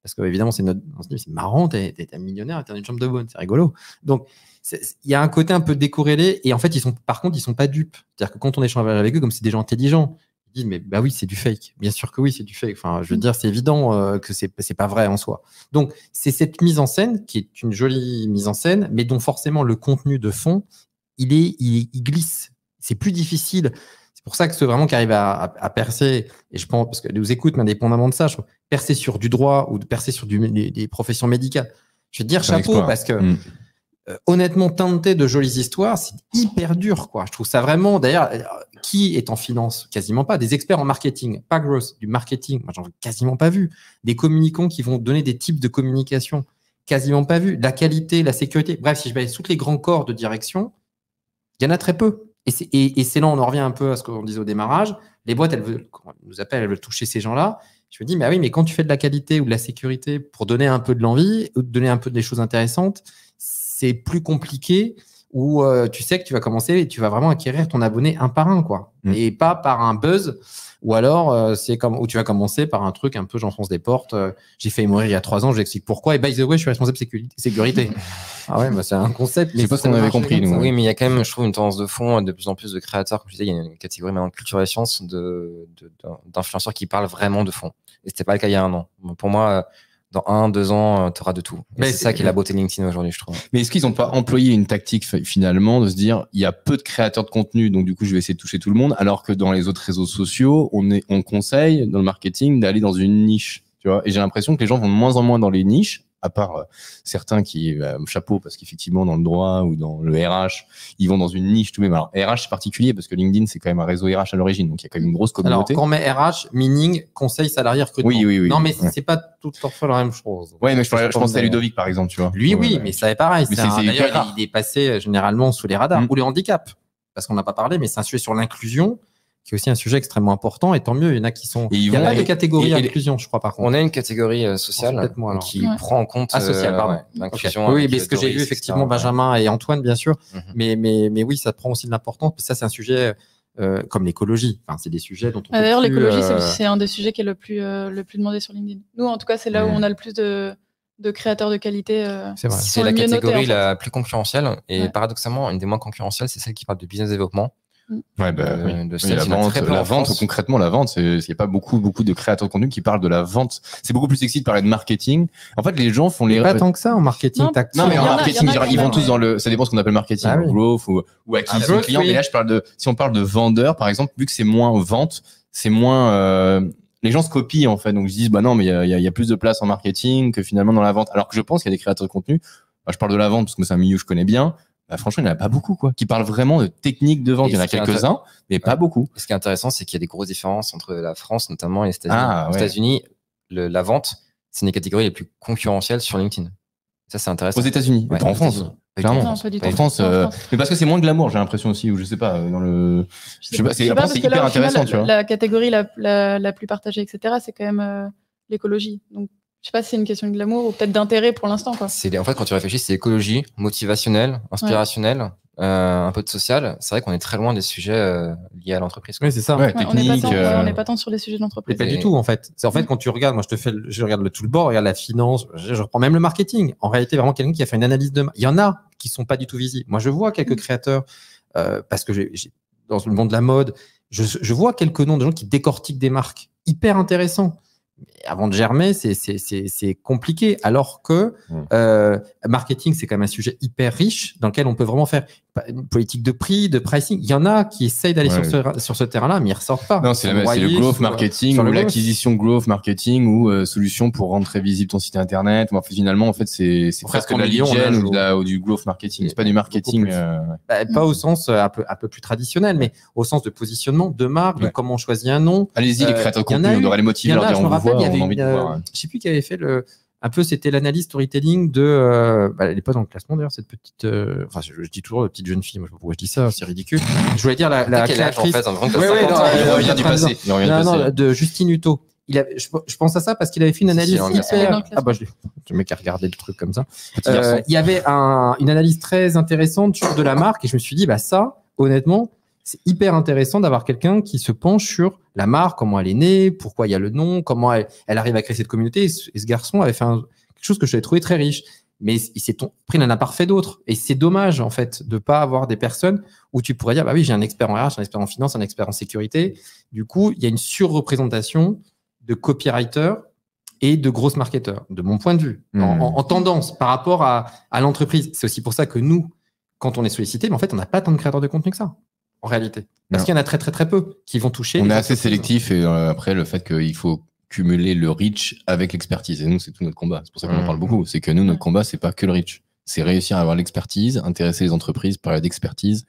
Parce que, évidemment, on se dit, c'est marrant, t'es un millionnaire, t'as une chambre de bonne, c'est rigolo. Donc, il y a un côté un peu décorrélé et en fait, par contre, ils sont pas dupes. C'est-à-dire que quand on échange avec eux, comme c'est des gens intelligents, ils disent, mais bah oui, c'est du fake. Bien sûr que oui, c'est du fake. Enfin, je veux dire, c'est évident que c'est pas vrai en soi. Donc, c'est cette mise en scène qui est une jolie mise en scène, mais dont forcément le contenu de fond, il glisse. C'est plus difficile. C'est pour ça que ceux vraiment qui arrivent à percer, et je pense, parce que nous écoute, mais indépendamment de ça, je trouve, percer sur du droit ou de percer sur des professions médicales. Je veux dire, chapeau, parce que honnêtement, teinté de jolies histoires, c'est hyper dur, quoi. Je trouve ça vraiment, d'ailleurs, qui est en finance? Quasiment pas. Des experts en marketing, pas growth, du marketing. Moi, j'en ai quasiment pas vu. Des communicants qui vont donner des types de communication, quasiment pas vu. La qualité, la sécurité. Bref, si je vais aller tous les grands corps de direction, il y en a très peu. Et c'est là, on en revient un peu à ce qu'on disait au démarrage. Les boîtes, quand elles nous appellent, elles veulent toucher ces gens-là. Je me dis, mais oui, mais quand tu fais de la qualité ou de la sécurité pour donner un peu de l'envie, ou donner un peu des choses intéressantes, c'est plus compliqué où tu sais que tu vas commencer et tu vas vraiment acquérir ton abonné un par un, quoi. Et pas par un buzz. Ou alors, c'est comme où tu vas commencer par un truc un peu j'enfonce des portes. J'ai failli mourir il y a 3 ans, je l'explique pourquoi. Et by the way, je suis responsable sécurité. Ah ouais, bah c'est un concept. C'est pas ce qu'on avait compris, nous. Oui, mais il y a quand même, je trouve, une tendance de fond de plus en plus de créateurs. Comme je disais, il y a une catégorie maintenant de culture et sciences d'influenceurs qui parlent vraiment de fond. Et c'était pas le cas il y a 1 an. Pour moi, dans 1-2 ans, tu auras de tout. Et c'est ça qui est la beauté de LinkedIn aujourd'hui, je trouve. Mais est-ce qu'ils n'ont pas employé une tactique finalement de se dire il y a peu de créateurs de contenu, donc du coup je vais essayer de toucher tout le monde, alors que dans les autres réseaux sociaux, on conseille dans le marketing d'aller dans une niche, tu vois. Et j'ai l'impression que les gens vont de moins en moins dans les niches, à part certains qui chapeau parce qu'effectivement dans le droit ou dans le RH, ils vont dans une niche tout de même. Alors RH c'est particulier parce que LinkedIn c'est quand même un réseau RH à l'origine, donc il y a quand même une grosse communauté. Alors quand on met RH, meaning, conseil salarié recrutement. Oui. Non mais c'est pas tout à fait la même chose. Ouais, mais je pensais à Ludovic par exemple, tu vois. Lui oui, mais ça est pareil. D'ailleurs il est passé généralement sous les radars. Ou les handicaps, parce qu'on n'a pas parlé, mais c'est un sujet sur l'inclusion qui est aussi un sujet extrêmement important, et tant mieux, il y en a qui sont... Il n'y a pas de catégorie inclusion, je crois, par contre. On a une catégorie sociale qui prend en compte sociale, pardon. L'inclusion. Oui, mais ce que j'ai vu, effectivement, Benjamin et Antoine, bien sûr, mais oui, ça prend aussi de l'importance, ça, c'est un sujet comme l'écologie. Enfin, c'est des sujets dont on d'ailleurs, l'écologie, c'est un des sujets qui est le plus demandé sur LinkedIn. Nous, en tout cas, c'est là où on a le plus de créateurs de qualité. C'est la catégorie la plus concurrentielle, et paradoxalement, une des moins concurrentielles, c'est celle qui parle de business développement. Ouais, la vente, concrètement, la vente, il n'y a pas beaucoup de créateurs de contenu qui parlent de la vente. C'est beaucoup plus sexy de parler de marketing. En fait, les gens font pas tant que ça en marketing. Non, mais en marketing, ils vont tous dans ça dépend ce qu'on appelle marketing, growth ou acquisition client. Mais là, si on parle de vendeur, par exemple, vu que c'est moins vente, c'est moins, les gens se copient, en fait. Donc, ils se disent, bah non, mais il y a plus de place en marketing que finalement dans la vente. Alors que je pense qu'il y a des créateurs de contenu. Je parle de la vente parce que c'est un milieu que je connais bien. Franchement, il n'y en a pas beaucoup, quoi, qui parlent vraiment de techniques de vente. Il y en a quelques-uns, mais pas beaucoup. Ce qui est intéressant, c'est qu'il y a des grosses différences entre la France, notamment, et les États-Unis. Aux États-Unis, la vente, c'est une des catégories les plus concurrentielles sur LinkedIn. Ça, c'est intéressant. Aux États-unis, pas en France. Clairement. Non, pas du tout. En France, mais parce que c'est moins glamour, j'ai l'impression aussi, ou je sais pas, dans le. Je sais pas, c'est hyper intéressant, tu vois. La catégorie la plus partagée, etc., c'est quand même l'écologie. Donc, je sais pas si c'est une question de glamour ou peut-être d'intérêt pour l'instant, quoi. En fait, quand tu réfléchis, c'est écologie, motivationnel, inspirationnel, un peu de social. C'est vrai qu'on est très loin des sujets liés à l'entreprise. Oui, c'est ça. Technique. On n'est pas tant sur les sujets de l'entreprise. Pas du tout, en fait. C'est en fait quand tu regardes, moi je regarde tout le bord, regarde la finance, je reprends même le marketing. En réalité, vraiment quelqu'un qui a fait une analyse de. Il y en a qui sont pas du tout visibles. Moi, je vois quelques créateurs parce que dans le monde de la mode, je vois quelques noms de gens qui décortiquent des marques hyper intéressants. Mais avant de germer, c'est compliqué. Alors que marketing, c'est quand même un sujet hyper riche dans lequel on peut vraiment faire une politique de prix, de pricing. Il y en a qui essayent d'aller sur ce terrain-là, mais ils ressortent pas. Non, c'est le growth marketing ou l'acquisition growth marketing ou solution pour rendre très visible ton site internet. Enfin, finalement, en fait, c'est presque de la lead gen ou du growth marketing. C'est pas du marketing. Pas au sens un peu plus traditionnel, mais au sens de positionnement, de marque, de comment on choisit un nom. Allez-y, les créateurs de contenu, on devrait les motiver, leur dire on vous voit, on a envie de voir. Je sais plus qui avait fait un peu, c'était l'analyse storytelling de, elle est pas dans le classement d'ailleurs, cette petite, enfin, je dis toujours la petite jeune fille, moi je sais pas pourquoi je dis ça, c'est ridicule. Je voulais dire la créatrice. Il revient du passé. Non, de Justine Hutto. Je pense à ça parce qu'il avait fait une analyse hyper. Ah bah, je mec a regardé le truc comme ça. Il y avait une analyse très intéressante sur de la marque et je me suis dit, bah ça, honnêtement, c'est hyper intéressant d'avoir quelqu'un qui se penche sur la marque, comment elle est née, pourquoi il y a le nom, comment elle arrive à créer cette communauté. Et ce garçon avait fait quelque chose que je l'ai trouvé très riche. Mais il s'est pris d'un parfait d'autres. Et c'est dommage, en fait, de pas avoir des personnes où tu pourrais dire, bah oui, j'ai un expert en RH, un expert en finance, un expert en sécurité. Du coup, il y a une surreprésentation de copywriters et de grosses marketeurs, de mon point de vue, en tendance par rapport à l'entreprise. C'est aussi pour ça que nous, quand on est sollicité, mais en fait, on n'a pas tant de créateurs de contenu que ça. En réalité. Parce qu'il y en a très, très, très peu qui vont toucher. On est assez sélectif et après, le fait qu'il faut cumuler le reach avec l'expertise. Et nous, c'est tout notre combat. C'est pour ça qu'on en parle beaucoup. C'est que nous, notre combat, c'est pas que le reach. C'est réussir à avoir l'expertise, intéresser les entreprises, parler d'expertise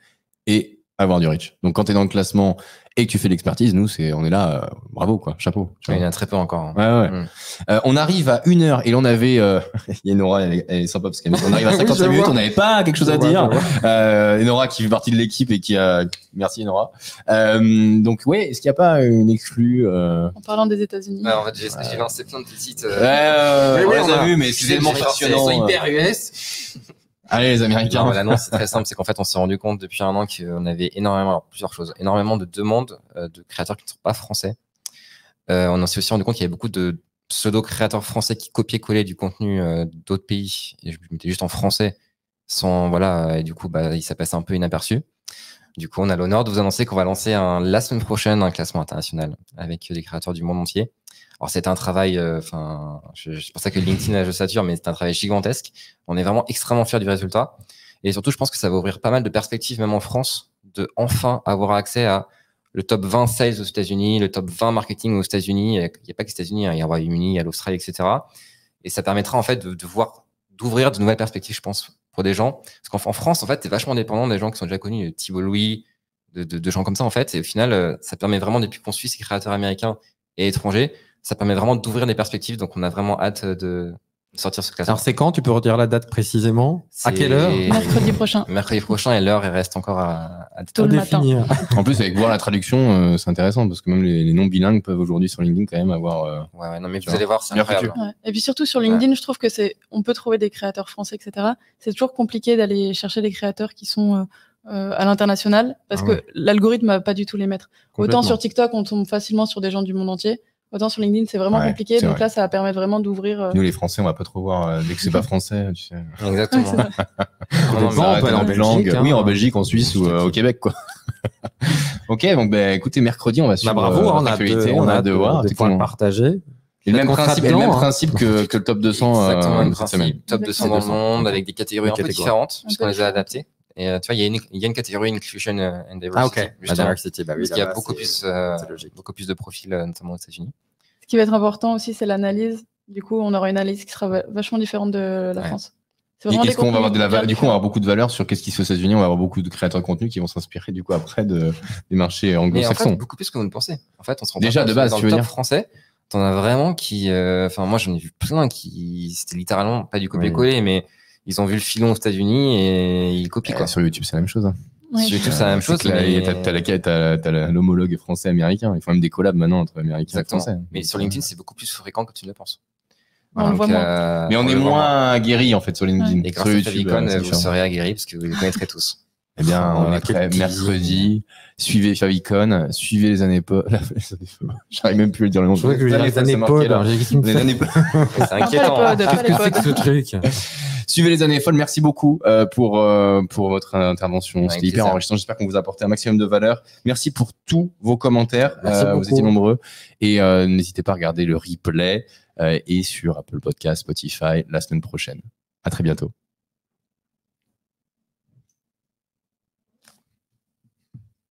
et avoir du reach. Donc, quand tu es dans le classement et que tu fais l'expertise, nous, on est là, bravo, quoi, chapeau. Il y en a très peu encore. Hein. Ouais. On arrive à 1 heure et là, on avait, il y a Nora, elle est sympa parce qu'on arrive à 55 minutes, on n'avait pas quelque chose à dire. Nora qui fait partie de l'équipe et qui a, merci Nora. Donc, ouais, est-ce qu'il n'y a pas une exclue, En parlant des États-Unis. En fait, j'ai lancé plein de sites. on les a vus, mais c'est tellement passionnant. Ils sont hyper US. Allez, les Américains. Non, l'annonce, c'est très simple. C'est qu'en fait, on s'est rendu compte depuis 1 an qu'on avait plusieurs choses, énormément de demandes de créateurs qui ne sont pas français. On s'est aussi rendu compte qu'il y avait beaucoup de pseudo-créateurs français qui copiaient-collaient du contenu d'autres pays. Et je mettais juste en français et du coup, il s'est passé un peu inaperçu. Du coup, on a l'honneur de vous annoncer qu'on va lancer la semaine prochaine un classement international avec des créateurs du monde entier. Alors, c'était un travail, c'est pour ça que LinkedIn je sature, mais c'est un travail gigantesque. On est vraiment extrêmement fiers du résultat. Et surtout, je pense que ça va ouvrir pas mal de perspectives, même en France, de enfin avoir accès à le top 20 sales aux États-Unis, le top 20 marketing aux États-Unis. Il n'y a pas que les États-Unis, il y a le Royaume-Uni, il y a l'Australie, etc. Et ça permettra, en fait, d'ouvrir de nouvelles perspectives, je pense, pour des gens. Parce qu'en France, en fait, t'es vachement dépendant des gens qui sont déjà connus, Thibault Louis, de gens comme ça, en fait. Et au final, ça permet vraiment, depuis qu'on suit ces créateurs américains et étrangers, ça permet vraiment d'ouvrir des perspectives. Donc, on a vraiment hâte de sortir ce classement. Alors, c'est quand? Tu peux redire la date précisément? À quelle heure? Mercredi prochain. Mercredi prochain, et l'heure, elle reste encore à Tôt le matin. En plus, avec voir la traduction, c'est intéressant parce que même les non bilingues peuvent aujourd'hui sur LinkedIn quand même avoir. Non, mais vous allez voir, c'est incroyable. Ouais. Et puis surtout sur LinkedIn, je trouve que on peut trouver des créateurs français, etc. C'est toujours compliqué d'aller chercher des créateurs qui sont à l'international parce que l'algorithme va pas du tout les mettre. Autant sur TikTok, on tombe facilement sur des gens du monde entier. Autant sur LinkedIn, c'est vraiment compliqué. Donc là, ça va permettre vraiment d'ouvrir. Nous, les Français, on va pas trop voir dès que c'est pas français, tu sais. Exactement. On peut aller en Belgique. Oui, en Belgique, en Suisse ou au Québec, quoi. Ok, donc, écoutez, mercredi, on va suivre. Bravo, on a de voir. Des points partagés. Et le même principe que le top 200. Exactement, le principe. Top 200 dans le monde, avec des catégories un peu différentes, puisqu'on les a adaptées. Et tu vois, il y a une catégorie Inclusion and Diversity. Ah, ok. Diversity, parce qu'il y a beaucoup plus de profils, notamment aux États-Unis. Ce qui va être important aussi, c'est l'analyse. Du coup, on aura une analyse qui sera vachement différente de la France. Est-ce qu'on va avoir du coup, on va avoir beaucoup de valeur sur qu'est-ce qui se fait aux États-Unis. On va avoir beaucoup de créateurs de contenu qui vont s'inspirer du coup après des marchés anglo-saxons. En fait, beaucoup plus que vous ne pensez. En fait, on se rend déjà de base, dans le top français. T'en as vraiment qui, moi, j'en ai vu plein qui, c'était littéralement pas du copier-coller, mais ils ont vu le filon aux États-Unis et ils copient, quoi. Sur YouTube, c'est la même chose. Oui. Sur YouTube, c'est la même chose. T'as l'homologue français-américain. Il faut même des collabs maintenant entre américains et français. Mais sur LinkedIn, c'est beaucoup plus fréquent que tu ne le penses. On le voit moins. Mais on est moins aguerri, en fait, sur LinkedIn. Et grâce à Favicon, vous serez aguerris parce que vous les connaîtrez tous. Eh bien, on est prêt mercredi. Suivez Favicon, suivez les années Paul. J'arrive même plus à le dire le nom. Je crois que les années Paul. Les années Paul. C'est inquiétant. Qu'est-ce que c'est que ce truc? Suivez les années folles. Merci beaucoup pour votre intervention. C'était hyper enrichissant. J'espère qu'on vous a apporté un maximum de valeur. Merci pour tous vos commentaires. Vous étiez nombreux. Et n'hésitez pas à regarder le replay et sur Apple Podcast, Spotify la semaine prochaine. À très bientôt.